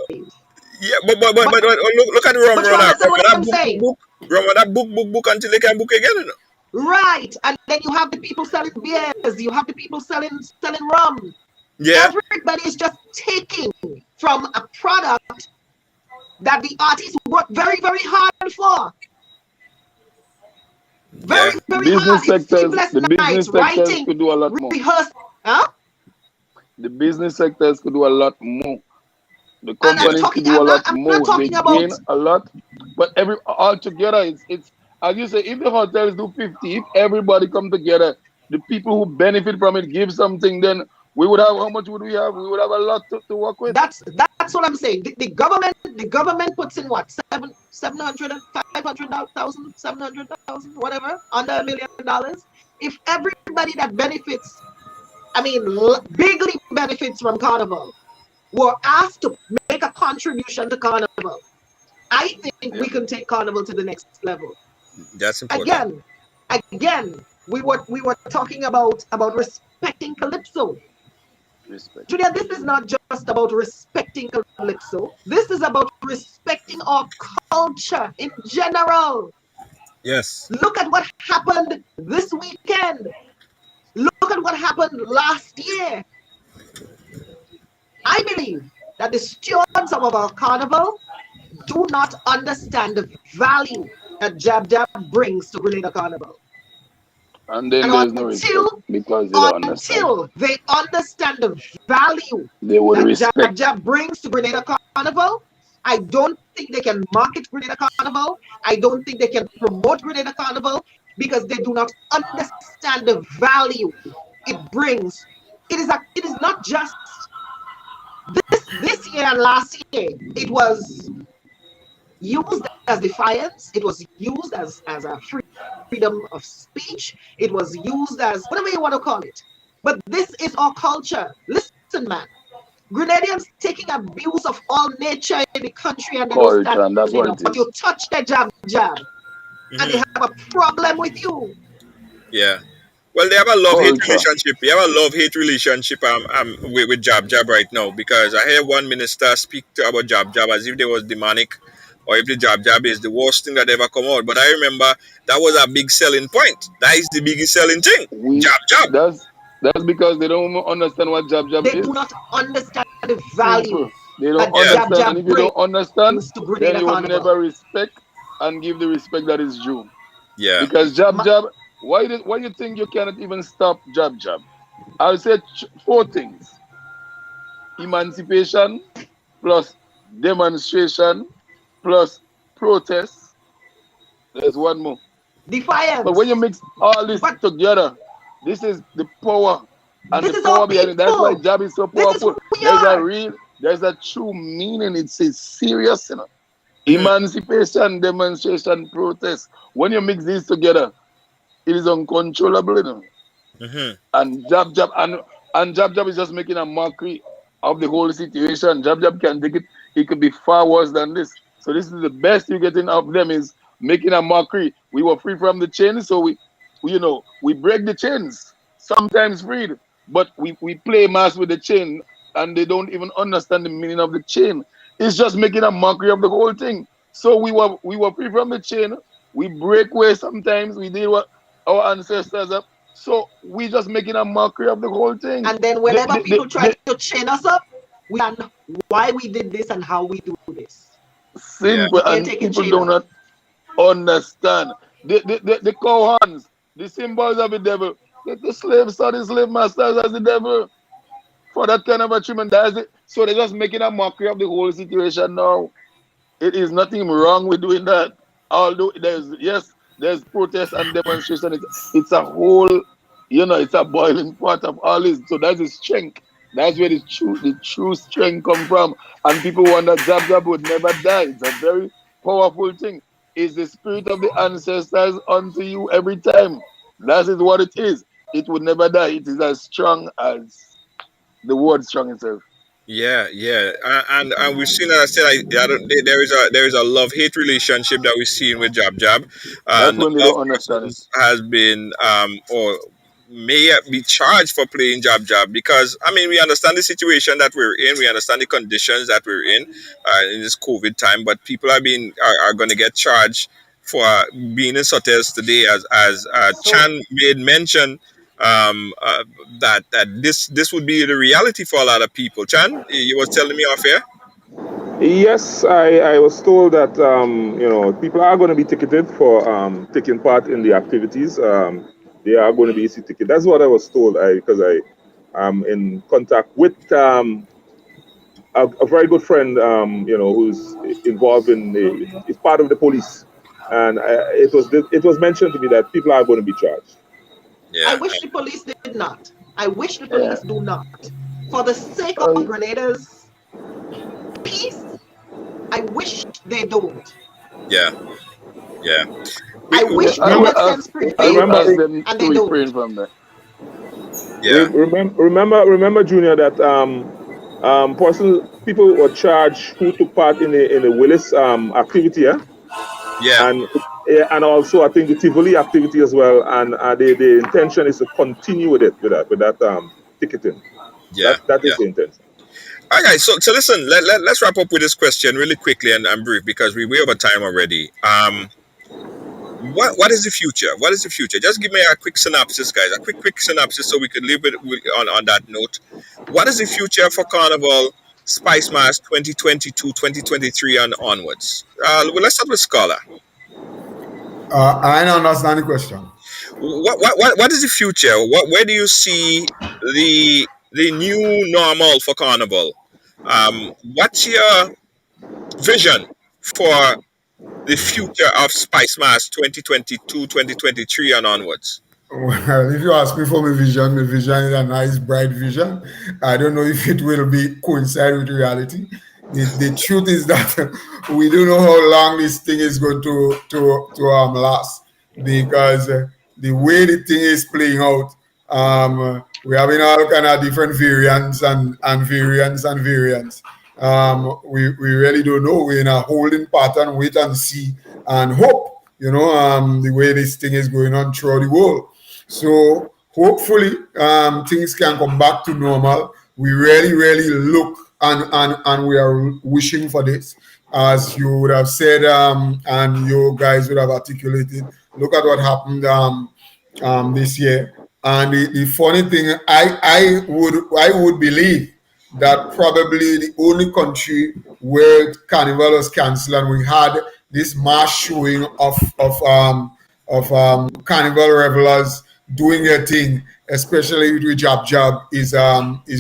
Yeah, but look at the rum runner. Run that book until they can book again. You know? Right, and then you have the people selling beers. You have the people selling rum. Yeah. Everybody is just taking from a product that the artists work very, very hard for. Very, very business hard. The business sectors could do a lot more. The business sectors could do a lot more. The companies could do a lot more. They gain a lot, but altogether, it's as you say. If the hotels do 50, if everybody come together, the people who benefit from it give something, then we would have. How much would we have? We would have a lot to work with. That's what I'm saying. The government puts in what 700,000, 500,000, 700,000, whatever, under $1 million. If everybody that benefits I mean, bigly benefits from Carnival, were asked to make a contribution to Carnival. I think Yeah. we can take Carnival to the next level. That's important. Again, we were talking about respecting Calypso. Respect. Julia, this is not just about respecting Calypso. This is about respecting our culture in general. Yes. Look at what happened this weekend. Look at what happened last year. I believe that the stewards of our carnival do not understand the value that Jab Jab brings to Grenada Carnival. And then And there's no respect because they don't understand. until they understand the value They would that Jab respect. Jab brings to Grenada Carnival, I don't think they can market Grenada Carnival. I don't think they can promote Grenada Carnival because they do not understand the value it brings. It is not just this year and last year. It was used as defiance. It was used as a freedom of speech. It was used as whatever you want to call it. But this is our culture. Listen, man. Grenadians taking abuse of all nature in the country and they don't stand Culture, and that's what up. it But you is. touch their jab jab and they Hmm. have a problem with you. Yeah. Well, they have a love-hate Culture. relationship. They have a love-hate relationship with Jab Jab right now because I hear one minister speak about Jab Jab as if they was demonic or if the Jab Jab is the worst thing that ever come out. But I remember that was a big selling point. That is the biggest selling thing. We Jab Jab. that's because they don't understand what jab jab They do is. not understand the value Simple. They don't that Yeah. jab understand, and jab if you don't understand, brings to then Grenada you would Carnival. never respect and give the respect that is due. Yeah. Because jab Ma- jab, why you think you cannot even stop jab jab? I'll say four things: emancipation plus demonstration plus protest. There's one more. But when you Defiance. mix all this But together, this is the power and this the is our power behind it. That's why people. jab is so This is who powerful. we are. There's a true meaning. It's a serious, Hmm. emancipation, demonstration, protest. When you mix these together, it is uncontrollable. Hmm. And Jab Jab is just making a mockery of the whole situation. Jab Jab can take it. It could be far worse than this. So this is the best you're getting of them is making a mockery. We were free from the chains, so we break the chains. Sometimes freed, but we play mass with the chain, and they don't even understand the meaning of the chain. It's just making a mockery of the whole thing. So we were free from the chain. We break away sometimes. We did what our ancestors have, so we just making a mockery of the whole thing. And then The, whenever the, the, people try the to chain us up, we are why we did this and how we do this. Yeah. simple, You can't and take a people chain do off. not understand. The cow hands, the symbols of the devil. The slaves saw the slave masters as the devil for that kind of achievement. That's it. So they're just making a mockery of the whole situation now. It is nothing wrong with doing that. Although there's protest and demonstration. It's a whole, it's a boiling pot of all this. So that's the strength. That's where the true strength come from. And people wonder Jab Jab would never die. It's a very powerful thing. It's the spirit of the ancestors unto you every time. That is what it is. It would never die. It is as strong as the word strong itself. Yeah, yeah, and we've seen, as I said, there is a love hate relationship that we've seen with Jab Jab. That's Not when they a lot of don't understand it. persons has been or may be charged for playing Jab Jab because I mean we understand the situation that we're in, we understand the conditions that we're in this COVID time, but people are going to get charged for being in hotels today, as So Chan made mention that this would be the reality for a lot of people. Chan, you was telling me off here. Yes, I was told that people are going to be ticketed for taking part in the activities. They are going to be issued ticket. That's what I was told. Because I am in contact with a very good friend, who's involved is part of the police, and it was mentioned to me that people are going to be charged. I Yeah, wish the police did not. I wish the Yeah. police do not. For the sake Uh, of Grenada's peace, I wish they don't. yeah, yeah. I We yeah, wish I remember. will common ask sense I I will prevails remember ask it, them and to they refrain don't. from that. Yeah, Remember, Junior, that people were charged who took part in the Willis activity, yeah? yeah, and and also I think the Tivoli activity as well. And the intention is to continue with it with that ticketing. yeah, That yeah. is the intention. All right, so listen, let's wrap up with this question really quickly and brief because we way over time already. What is the future? What is the future? Just give me a quick synopsis, guys. A quick synopsis, so we could leave it on that note. What is the future for Carnival Spice Mass 2022, 2023 and onwards? Well, let's start with Scholar. I don't understand the question. What is the future? Where do you see the new normal for Carnival? What's your vision for the future of Spice Mass 2022, 2023 and onwards? Well, if you ask me for my vision is a nice, bright vision. I don't know if it will be coincide with reality. The truth is that we don't know how long this thing is going to last because the way the thing is playing out, we're having all kind of different variants and variants and variants. We really don't know. We're in a holding pattern, wait and see and hope. The way this thing is going on throughout the world. So hopefully things can come back to normal. We really look and we are wishing for this. As you would have said and you guys would have articulated, look at what happened this year. And the funny thing, I would believe that probably the only country where Carnival was cancelled and we had this mass showing of Carnival revelers doing their thing, especially with Jab is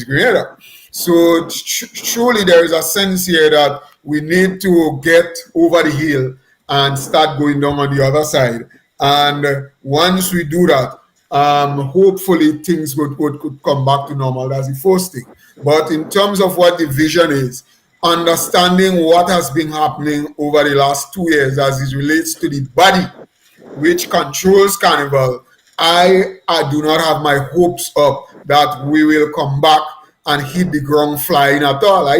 Grenada. So surely there is a sense here that we need to get over the hill and start going down on the other side. And once we do that, hopefully things could come back to normal. That's the first thing. But in terms of what the vision is, understanding what has been happening over the last 2 years as it relates to the body which controls Carnival, I do not have my hopes up that we will come back and hit the ground flying at all. I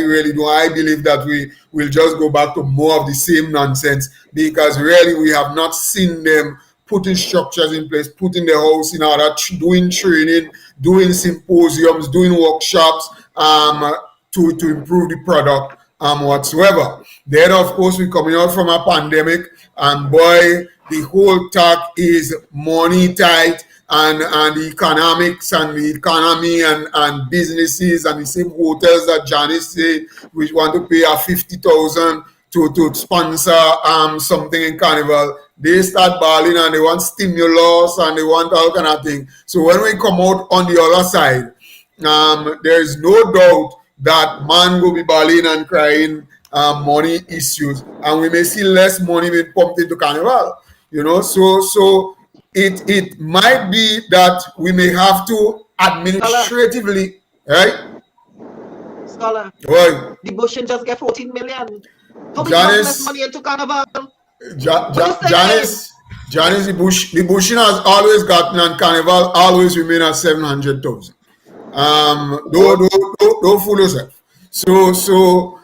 really do. I believe that we will just go back to more of the same nonsense because really we have not seen them putting structures in place, putting the house in order, doing training, doing symposiums, doing workshops to improve the product whatsoever. Then, of course, we're coming out from a pandemic, and boy, the whole talk is money tight and the economics and the economy and businesses and the same hotels that Janice said, which want to pay a 50,000 to sponsor something in Carnival. They start balling and they want stimulus and they want all kind of thing. So when we come out on the other side, there is no doubt that man will be balling and crying money issues, and we may see less money being pumped into Carnival. So it might be that we may have to administratively, right? Scholar, Right. the Bushin just get 14 million. How we Janice, less money into Carnival? Janice, the Bushin has always gotten, and Carnival always remain at 700,000. Don't fool yourself. So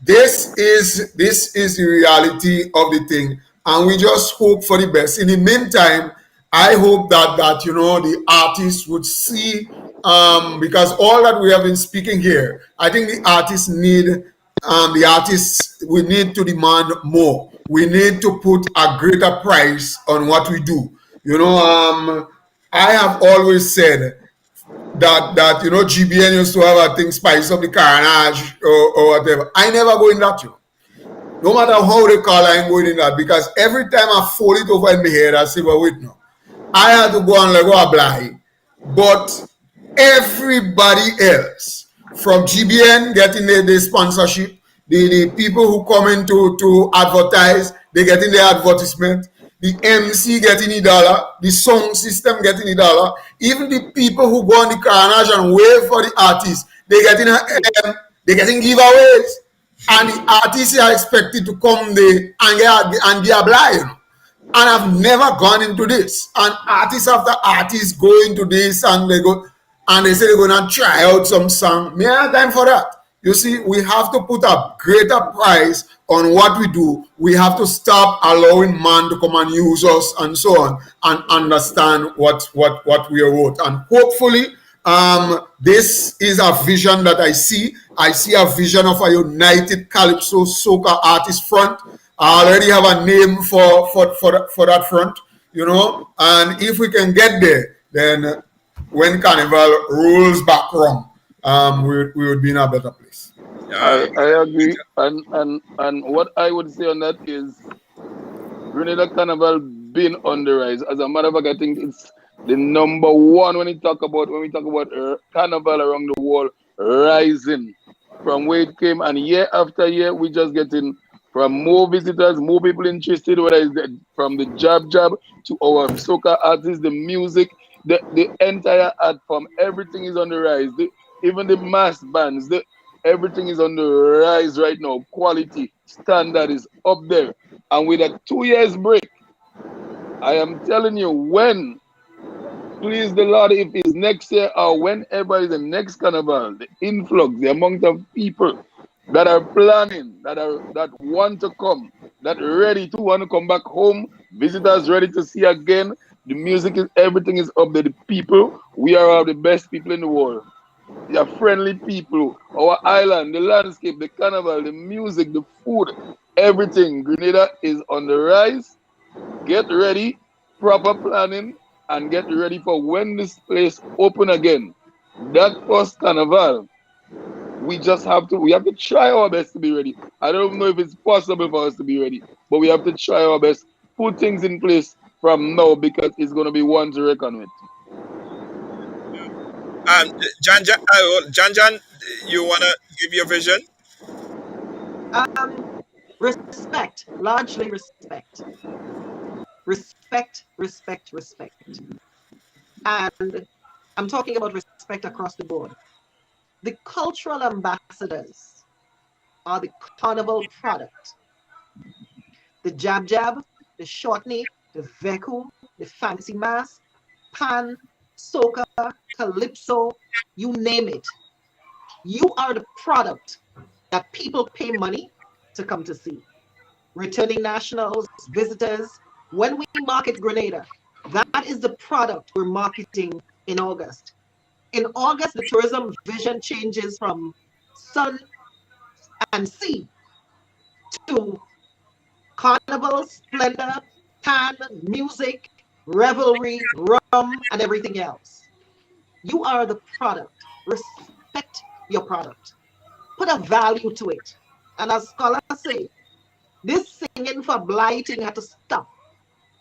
this is the reality of the thing, and we just hope for the best. In the meantime, I hope that the artists would see because all that we have been speaking here, I think the artists we need to demand more. We need to put a greater price on what we do. I have always said that GBN used to have a thing spice up the carnage or whatever. I never go in that. No matter how they call, I ain't going in that because every time I fold it over in my head, I say, well, wait, no. I had to go and let go apply. But everybody else, from GBN getting the sponsorship, the people who come in to advertise, they getting the advertisement, the MC getting $1, the sound system getting $1, even the people who go on the carnage and wait for the artists, they getting giveaways, and the artists are expected to come there and get obliged. And I've never gone into this. And artists after artists go into this and they say they're gonna try out some song. Me I have time for that. You see, we have to put a greater price on what we do. We have to stop allowing man to come and use us and so on and understand what we wrote. And hopefully, this is a vision that I see. I see a vision of a united Calypso Soca artist front. I already have a name for that front, and if we can get there, then when Carnival rolls back wrong, we would be in a better place. I agree. And what I would say on that is Grenada Carnival been on the rise. As a matter of fact, I think it's the number one when we talk about Carnival around the world rising from where it came, and year after year we just getting from more visitors, more people interested, whether it's from the Jab to our soca artists, the music, the entire art form, everything is on the rise. Even the mass bands, everything is on the rise right now. Quality standard is up there, and with a 2 years break, I am telling you, when please the Lord, if it's next year or whenever is the next carnival, the influx, the amount of people that are planning, that want to come, that ready to want to come back home, visitors ready to see again. The music is everything is up there. The people, we are the best people in the world. They are friendly people. Our island, the landscape, the carnival, the music, the food, everything. Grenada is on the rise. Get ready, proper planning, and get ready for when this place open again. That first carnival, we have to try our best to be ready. I don't know if it's possible for us to be ready, but we have to try our best, put things in place from now, because it's going to be one to reckon with. Jan, you wanna give your vision? Respect, largely respect. Respect. And I'm talking about respect across the board. The cultural ambassadors are the carnival product. The Jab, the Shortney, the Veku, the Fancy Mask, Pan, Soca, Calypso, you name it. You are the product that people pay money to come to see. Returning nationals, visitors. When we market Grenada, that is the product we're marketing in August. In August, the tourism vision changes from sun and sea to carnival, splendor, pan, music, revelry, rum, and everything else. You are the product. Respect your product. Put a value to it. And as scholars say, this singing for blighting had to stop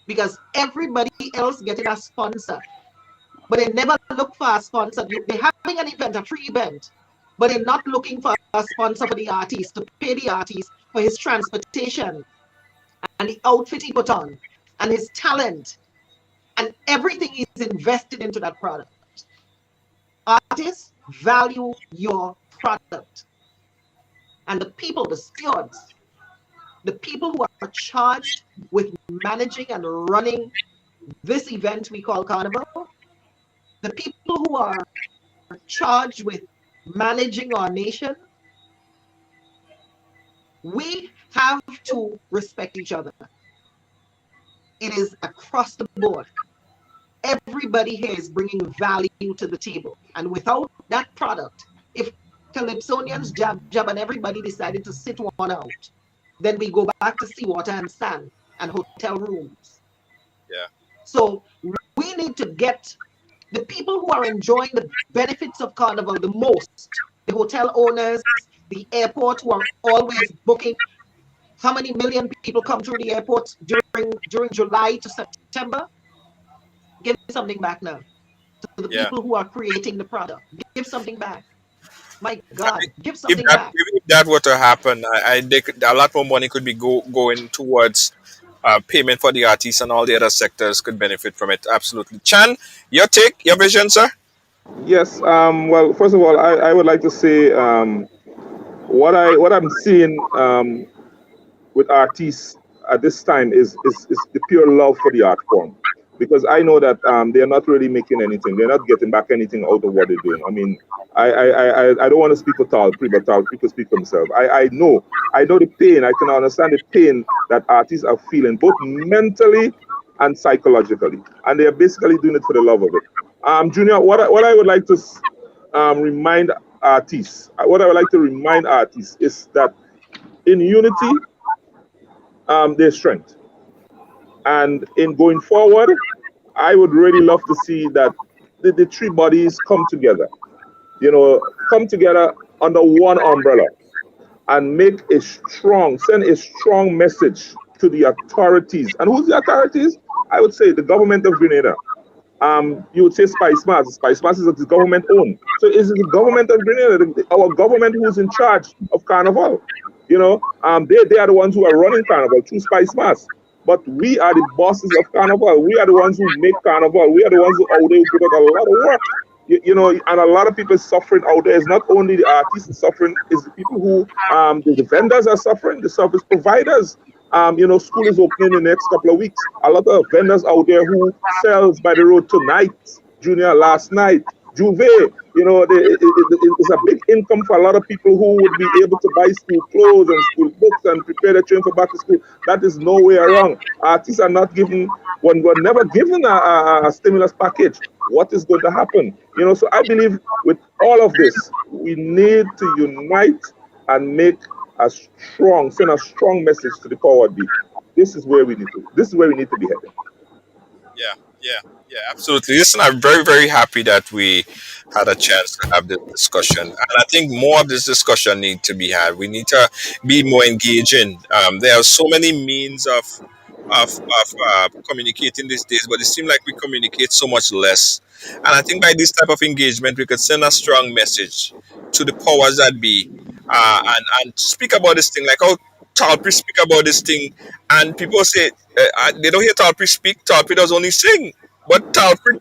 because everybody else getting a sponsor. But they never look for a sponsor. They're having an event, a free event, but they're not looking for a sponsor for the artist to pay the artist for his transportation and the outfit he put on and his talent, and everything is invested into that product. Artists, value your product. And the people, the stewards, the people who are charged with managing and running this event we call Carnival, the people who are charged with managing our nation, we have to respect each other. It is across the board. Everybody here is bringing value to the table. And without that product, if Calypsonians, Jab, and everybody decided to sit one out, then we go back to seawater and sand and hotel rooms. Yeah. So we need to get the people who are enjoying the benefits of Carnival the most, the hotel owners, the airport who are always booking. How many million people come through the airport during July to September? Give something back now to the people who are creating the product. Give something back. My God, give something back. If that were to happen, a lot more money could be going towards payment for the artists, and all the other sectors could benefit from it. Absolutely. Chan, your vision, sir? Yes. Well, first of all, I would like to say what I'm seeing with artists at this time is the pure love for the art form, because I know that they're not really making anything. They're not getting back anything out of what they're doing. I mean, I don't want to speak for Tallpree, but Tallpree could speak for himself. I know the pain. I can understand the pain that artists are feeling, both mentally and psychologically, and they're basically doing it for the love of it. Junior, what I would like to remind artists, is that in unity, there's strength. And in going forward, I would really love to see that the three bodies come together, come together under one umbrella and send a strong message to the authorities. And who's the authorities? I would say the government of Grenada. You would say Spice Mars. Spice Mars is government owned. So is it the government of Grenada, our government, who's in charge of Carnival? They are the ones who are running Carnival through Spice Mars. But we are the bosses of Carnival. We are the ones who make Carnival. We are the ones who out there who put out a lot of work. And a lot of people suffering out there. It's not only the artists suffering, it's the people who, the vendors are suffering, the service providers. School is opening in the next couple of weeks. A lot of vendors out there who sells by the road tonight, Junior, last night, Juve, it's a big income for a lot of people who would be able to buy school clothes and school books and prepare their children for back to school. That is no way around. Artists are not given, when we're never given a stimulus package, what is going to happen? So I believe with all of this, we need to unite and send a strong message to the forward beat. This is where we need to be headed. Yeah, absolutely. Listen, I'm very, very happy that we had a chance to have this discussion, and I think more of this discussion need to be had. We need to be more engaging. There are so many means of communicating these days, but it seems like we communicate so much less. And I think by this type of engagement, we could send a strong message to the powers that be, and speak about this thing, like how Tallpree speak about this thing, and people say they don't hear Tallpree speak. Tallpree does only sing, but Tallpree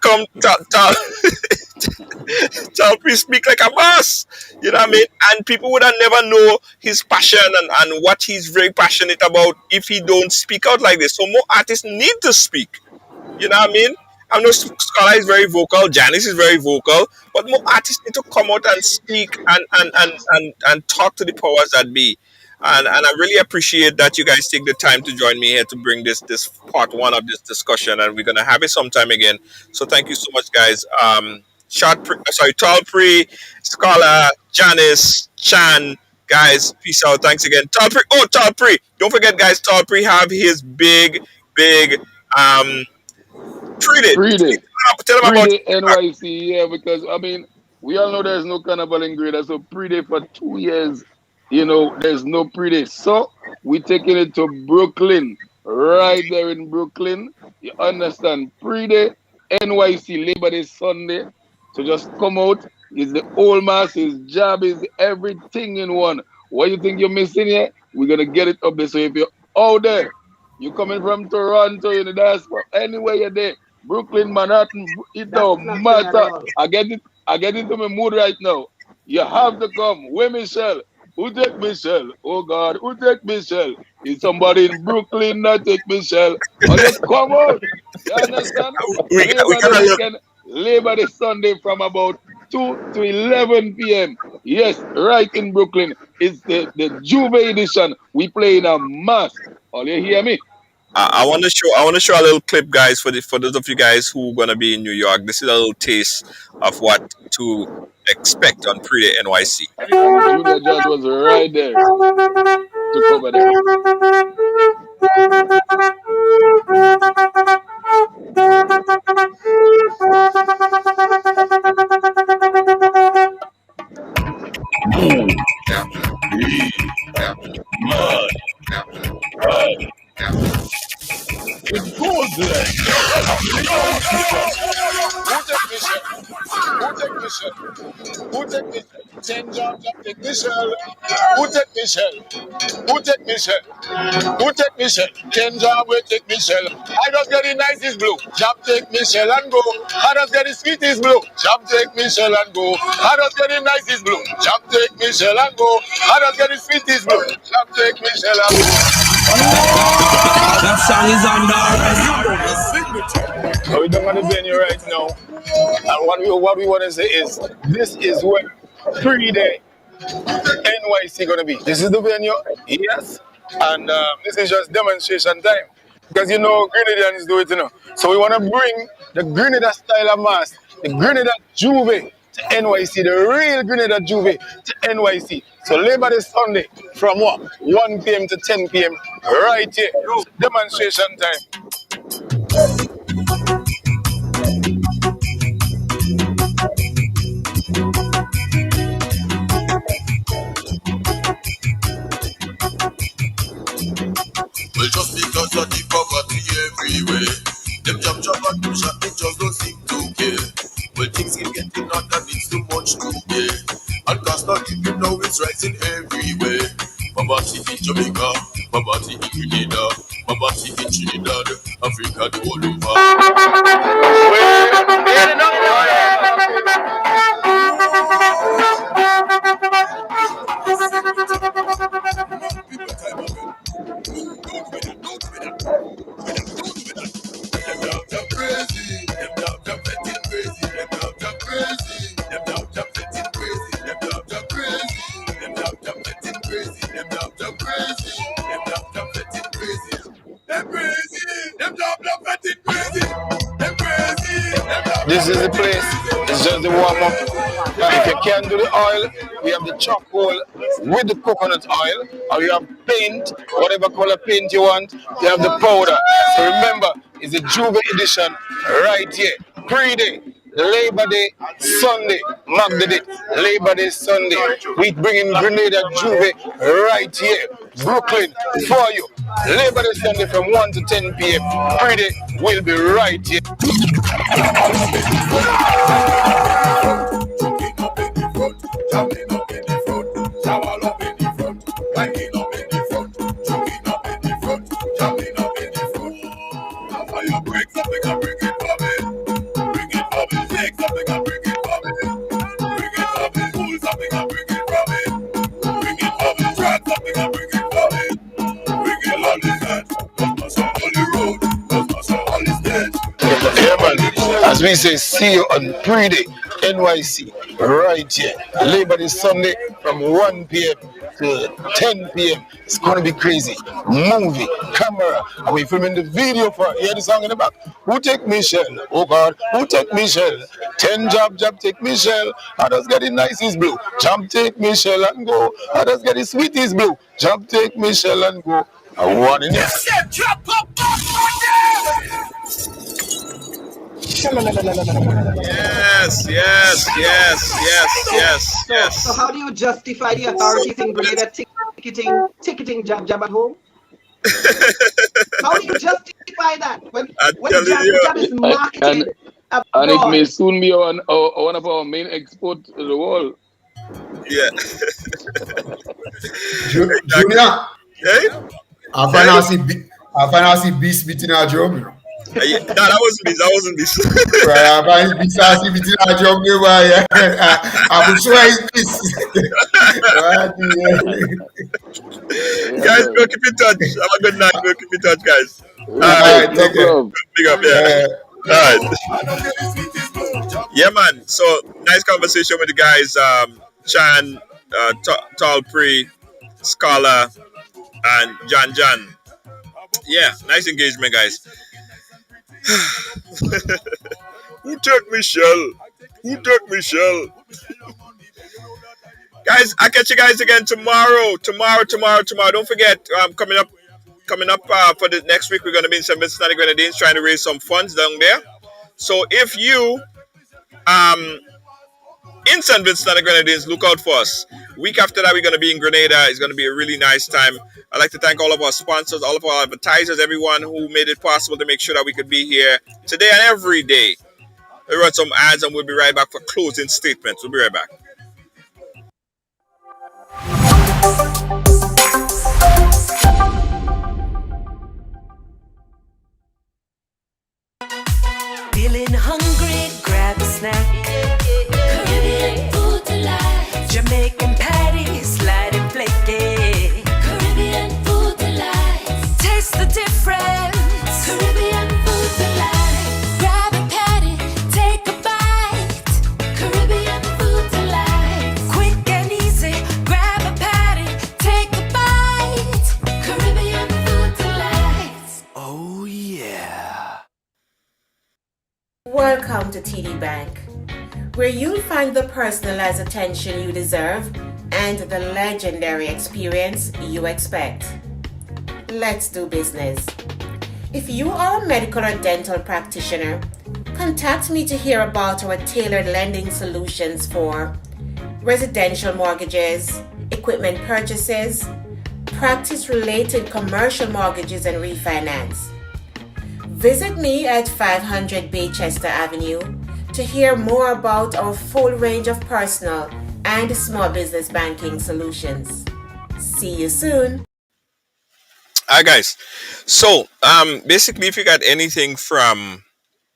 Tallpree speak like a boss. You know what I mean? And people would have never know his passion and what he's very passionate about if he don't speak out like this. So more artists need to speak. You know what I mean? I know Scholar is very vocal, Janice is very vocal, but more artists need to come out and speak and talk to the powers that be. And I really appreciate that you guys take the time to join me here to bring this part one of this discussion, and we're gonna have it sometime again. So thank you so much, guys. Tallpree, Scholar, Janice, Chan, guys, peace out. Thanks again, Tallpree. Don't forget, guys, Tallpree have his big Pre-day. Tell them about NYC, yeah, because I mean, we all know there's no carnival in Grenada, so pre-day for 2 years, there's no pre-day. So we taking it to Brooklyn, right there in Brooklyn. You understand? Pre-day, NYC, Labor Day Sunday. So just come out. It's the old mass, his job is everything in one. What you think you're missing here? We're gonna get it up there. So if you're out there, you coming from Toronto, in the diaspora, anywhere you're there, Brooklyn, Manhattan, it don't matter. I get into my mood right now. You have to come. Where Michelle? Who take Michelle? Oh God, who take Michelle? Is somebody in Brooklyn that take Michelle? Or just come out. You understand? Labor Day Sunday from about 2 to 11 p.m. Yes, right in Brooklyn. It's the Juve edition. We play in a mass. All you hear me? I want to show a little clip, guys, for those of you guys who are gonna be in New York. This is a little taste of what to expect on Pre-Day NYC. Junior Judge was right there to cover that. It goes like. Who take Michelle? Who take Michelle? Who take Michelle? Change Jab, take Michelle. Who take Michelle? Who take Michelle? Who take Michelle? Change Jab, we take Michelle. I just get the nicest blue. Jab take Michelle and go. I just get the sweetest blue. Jab take Michelle and go. I just get the nicest blue. Jab take Michelle and go. I just get the sweetest blue. Jab take Michelle and go. That song is on the So we don't want to venue right now. And what we want to say is, this is where pre-day NYC going to be. This is the venue, yes. And this is just demonstration time. Because you know, Grenadians do it, you know. So we want to bring the Grenada style of mass, the Grenada Juve to NYC, the real Grenada Juve to NYC. So Labor Day Sunday from what? 1 p.m. to 10 p.m. right here. Demonstration time. Well, just because of the poverty everywhere, them jab and push up, they just don't seem to care. Well, things keep getting hot and it's too much to bear. And cost of living now is rising everywhere. Poverty in Jamaica, poverty in Grenada, poverty in Trinidad, Africa, the whole over. This is the place. It's just the warm up. If you can't do the oil, we have the charcoal with the coconut oil, or you have paint, whatever color paint you want. You have the powder. So remember, it's a Juve edition right here. Pre-day, Labor Day, Sunday, mark the day. Labor Day, Sunday. We bringing Grenada Juve right here, Brooklyn, for you. Labor Day Sunday from 1 to 10 p.m. Pre-day will be right here. As we say, see you on pre-day, NYC, right here. Labor Day Sunday from 1 p.m. to 10 p.m. It's going to be crazy. Movie, camera, and we're filming the video for it. You hear the song in the back? Who take Michelle? Oh God, who take Michelle? 10 jab, take Michelle. Others get the nicest blue. Jab take Michelle and go. Others get the sweetest blue. Jab take Michelle and go. I want it. Yes, So how do you justify the authorities in Grenada ticketing jab at home? How do you justify that when jab is marketed abroad? And it may soon be one of our main export to the world. Yeah. Junior, Hey? I finally see beast beating our job, you know. No, that wasn't this. Right, I finally see beating our job, yeah. I'm sure it's beast. Guys, go keep in touch. Have a good night. Go keep in touch, guys. All right, take care. Big up, yeah. All right. Yeah, man. So nice conversation with the guys. Chan, Tallpree, Scholar, and Jan. Yeah, nice engagement, guys. Who took Michelle? Guys, I'll catch you guys again tomorrow. Don't forget, coming up for the next week, we're going to be in St. Vincent and the Grenadines trying to raise some funds down there. So if you in St. Vincent and the Grenadines, look out for us. Week after that, we're going to be in Grenada. It's going to be a really nice time. I'd like to thank all of our sponsors, all of our advertisers, everyone who made it possible to make sure that we could be here today and every day. We'll run some ads and we'll be right back for closing statements. We'll be right back. Feeling hungry, grab a snack. Caribbean food delight. Jamaican patties, light and flaky. Caribbean food delight. Taste the difference. Caribbean food delight. Grab a patty, take a bite. Caribbean food delight. Quick and easy, grab a patty, take a bite. Caribbean food delight. Oh yeah. Welcome to TD Bank, where you'll find the personalized attention you deserve and the legendary experience you expect. Let's do business. If you are a medical or dental practitioner, contact me to hear about our tailored lending solutions for residential mortgages, equipment purchases, practice-related commercial mortgages and refinance. Visit me at 500 Baychester Avenue to hear more about our full range of personal and small business banking solutions. See you soon. All right, guys. So, basically, if you got anything from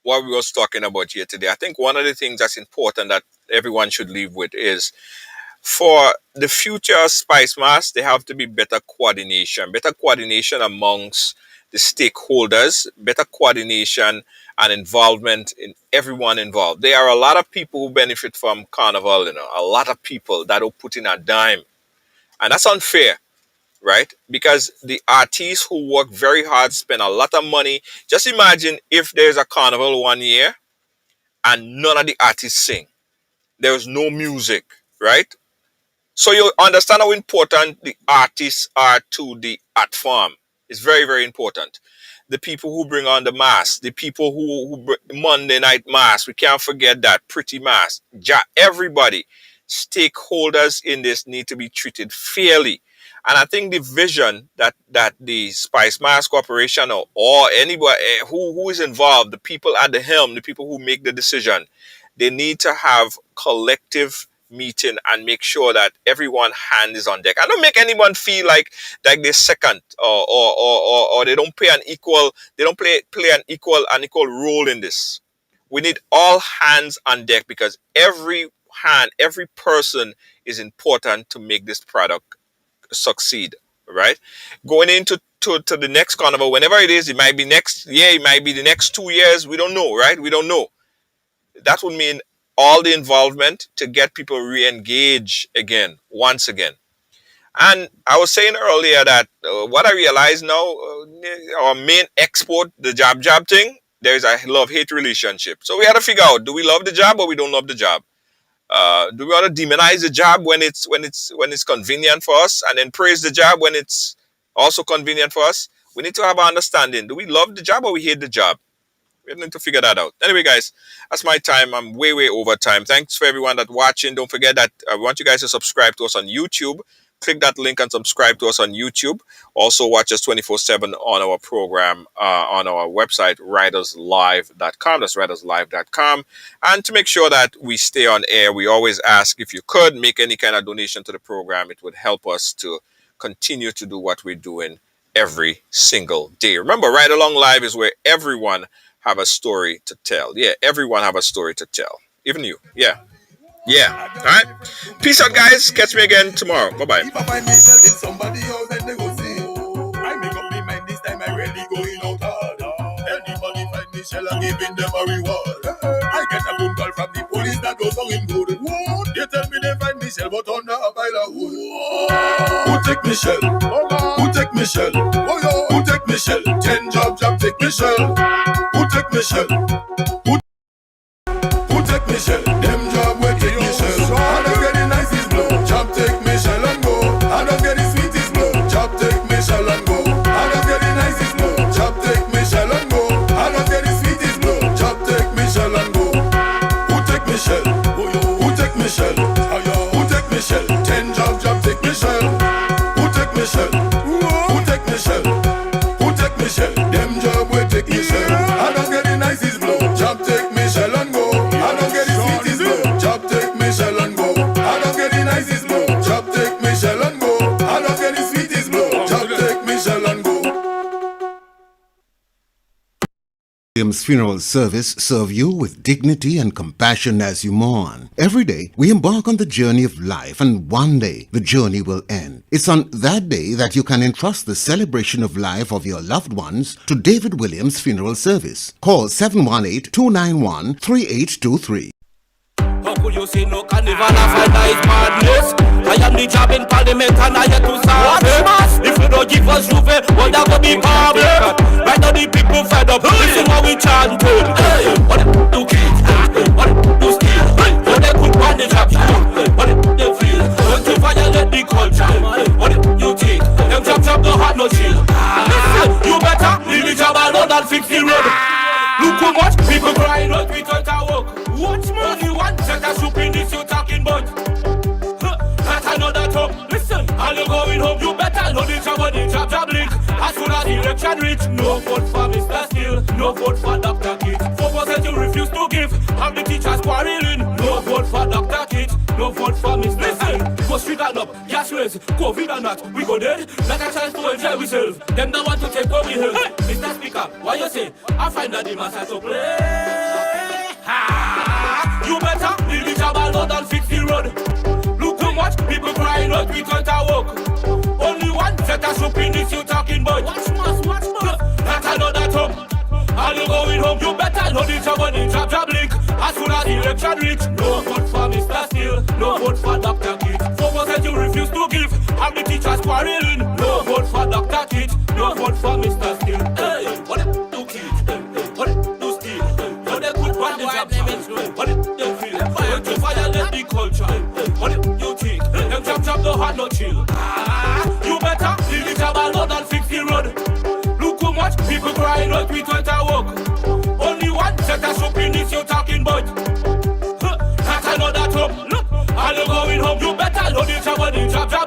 what we was talking about here today, I think one of the things that's important that everyone should leave with is for the future Spice Mass, there have to be better coordination amongst the stakeholders, better coordination and involvement in everyone involved. There are a lot of people who benefit from Carnival, a lot of people that will put in a dime. And that's unfair, right? Because the artists who work very hard spend a lot of money. Just imagine if there's a Carnival one year and none of the artists sing. There's no music, right? So you understand how important the artists are to the art form. It's very, very important. The people who bring on the mass, the people who bring Monday night mass, we can't forget that, pretty mass. Everybody, stakeholders in this need to be treated fairly. And I think the vision that the Spice Mass Corporation or anybody who is involved, the people at the helm, the people who make the decision, they need to have collective meeting and make sure that everyone's hand is on deck. I don't make anyone feel like they're second or they don't play an equal an equal role in this. We need all hands on deck because every person is important to make this product succeed, right? Going into to the next carnival, whenever it is, it might be next year, it might be the next 2 years, we don't know, right? We don't know. That would mean all the involvement to get people re-engage once again. And I was saying earlier that what I realize now, our main export, the jab thing, there's a love-hate relationship. So we had to figure out, do we love the jab or we don't love the jab? Do we want to demonize the jab when it's convenient for us, and then praise the jab when it's also convenient for us? We need to have an understanding. Do we love the jab or we hate the jab? We need to figure that out. Anyway, guys, that's my time. I'm way over time. Thanks for everyone that's watching. Don't forget that I want you guys to subscribe to us on YouTube. Click that link and subscribe to us on YouTube. Also, watch us 24/7 on our program on our website, riderslive.com. That's riderslive.com. And to make sure that we stay on air, we always ask if you could make any kind of donation to the program. It would help us to continue to do what we're doing every single day. Remember, Ride Along Live is where everyone have a story to tell. Yeah, everyone have a story to tell. Even you. Yeah. All right. Peace out, guys. Catch me again tomorrow. Bye-bye. If I find myself in somebody else, then they go see. I make up my mind this time, I really going out hard. Anybody find Michelle, I'm giving them a reward. I get a phone call from the police that goes on in good. They tell me they find Michelle, but under a pile of wood. Who take Michelle? Who take Michelle? Who take Michelle? 10 job, take Michelle. Who take Michelle? Who take Michelle? Them job where take Michelle. I don't get the nicest blow. Job take Michelle and go. I don't get the sweetest blow. Job take Michelle and go. I don't get the nicest blow. Job take Michelle and go. I don't get the sweetest blow. Job take Michelle and go. Who take Michelle? Who take Michelle? Who take Michelle? 10 job take Michelle. Who take Michelle? Who take Michelle? Who take Michelle? Them job where take Michelle. I don't get the nicest blow. Job take Michelle and go. Williams Funeral Service serve you with dignity and compassion as you mourn. Every day, we embark on the journey of life, and one day, the journey will end. It's on that day that you can entrust the celebration of life of your loved ones to David Williams Funeral Service. Call 718-291-3823. How could you say no carnival after is madness? I am the Jab in Parliament and I have to serve it. If you don't give us Juve, well that will be problem. Right now the people fed up, listen what we chanting. Hey, what do kids? What do steal? What they could want the job? What they feel? Don't you violate the culture? What you think? Them chop don't have no chill. Listen, you better leave the job alone and fix the road. Look how much people crying out we don't work. Watch money one set a soup in this you talking about. That's another talk. Listen, all you going home, you better know the job link. As soon as the election reach, no vote for Mr. Steele, no vote for Dr. Kit. 4% you refuse to give, and the teachers quarreling. No vote for Dr. Kit, no vote for Mr. Listen, go street and up, gas raise, COVID or not, we go dead. Like a chance to enjoy ourselves. Them don't want to take what we have. Hey, Mr. Speaker, what you say? I find that the master to play. You better leave the job alone and fix the road. Look how much people crying out we can't walk. Only one set of soup in this you talking about. Watch more. That's another talk. All you going home, you better know the job link. As soon as the election reach, no vote for Mr. Steele, no vote for Dr. Kit. 4% you refuse to give, and the teachers quarreling. No vote for Dr. Kit, no vote for Mr. Steele. Hey, what do kids? What do steal? What they could want the job? What they feel? Don't you violate the culture? What you think? Them chop don't have no chill. You better leave the job alone and fix the road. Look how much people crying out we don't walk. Only one set of soup in this you talking about. That's another top. Look, all you going home, you better know the job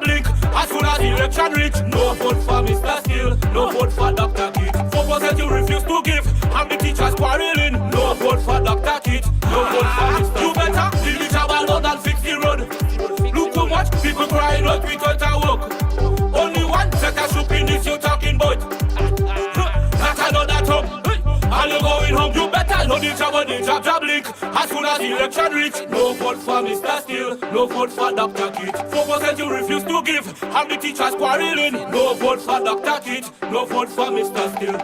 link. As soon as the election reach, no vote for Mr. Steele, no vote for Dr. Kit. 4% you refuse to give, and the teachers quarreling. No vote for Dr. Kit, no vote for Mr. You better leave the job alone and fix the road. Look how much people crying out we don't walk. Only one set of soup in this you talking about. That's another top. All you going home, you better know the job link. As soon as the election reach, no vote for Mr. Steele, no vote for Dr. Kit. 4% you refuse to give, and the teachers quarreling. No vote for Dr. Kit, no vote for Mr. Steele.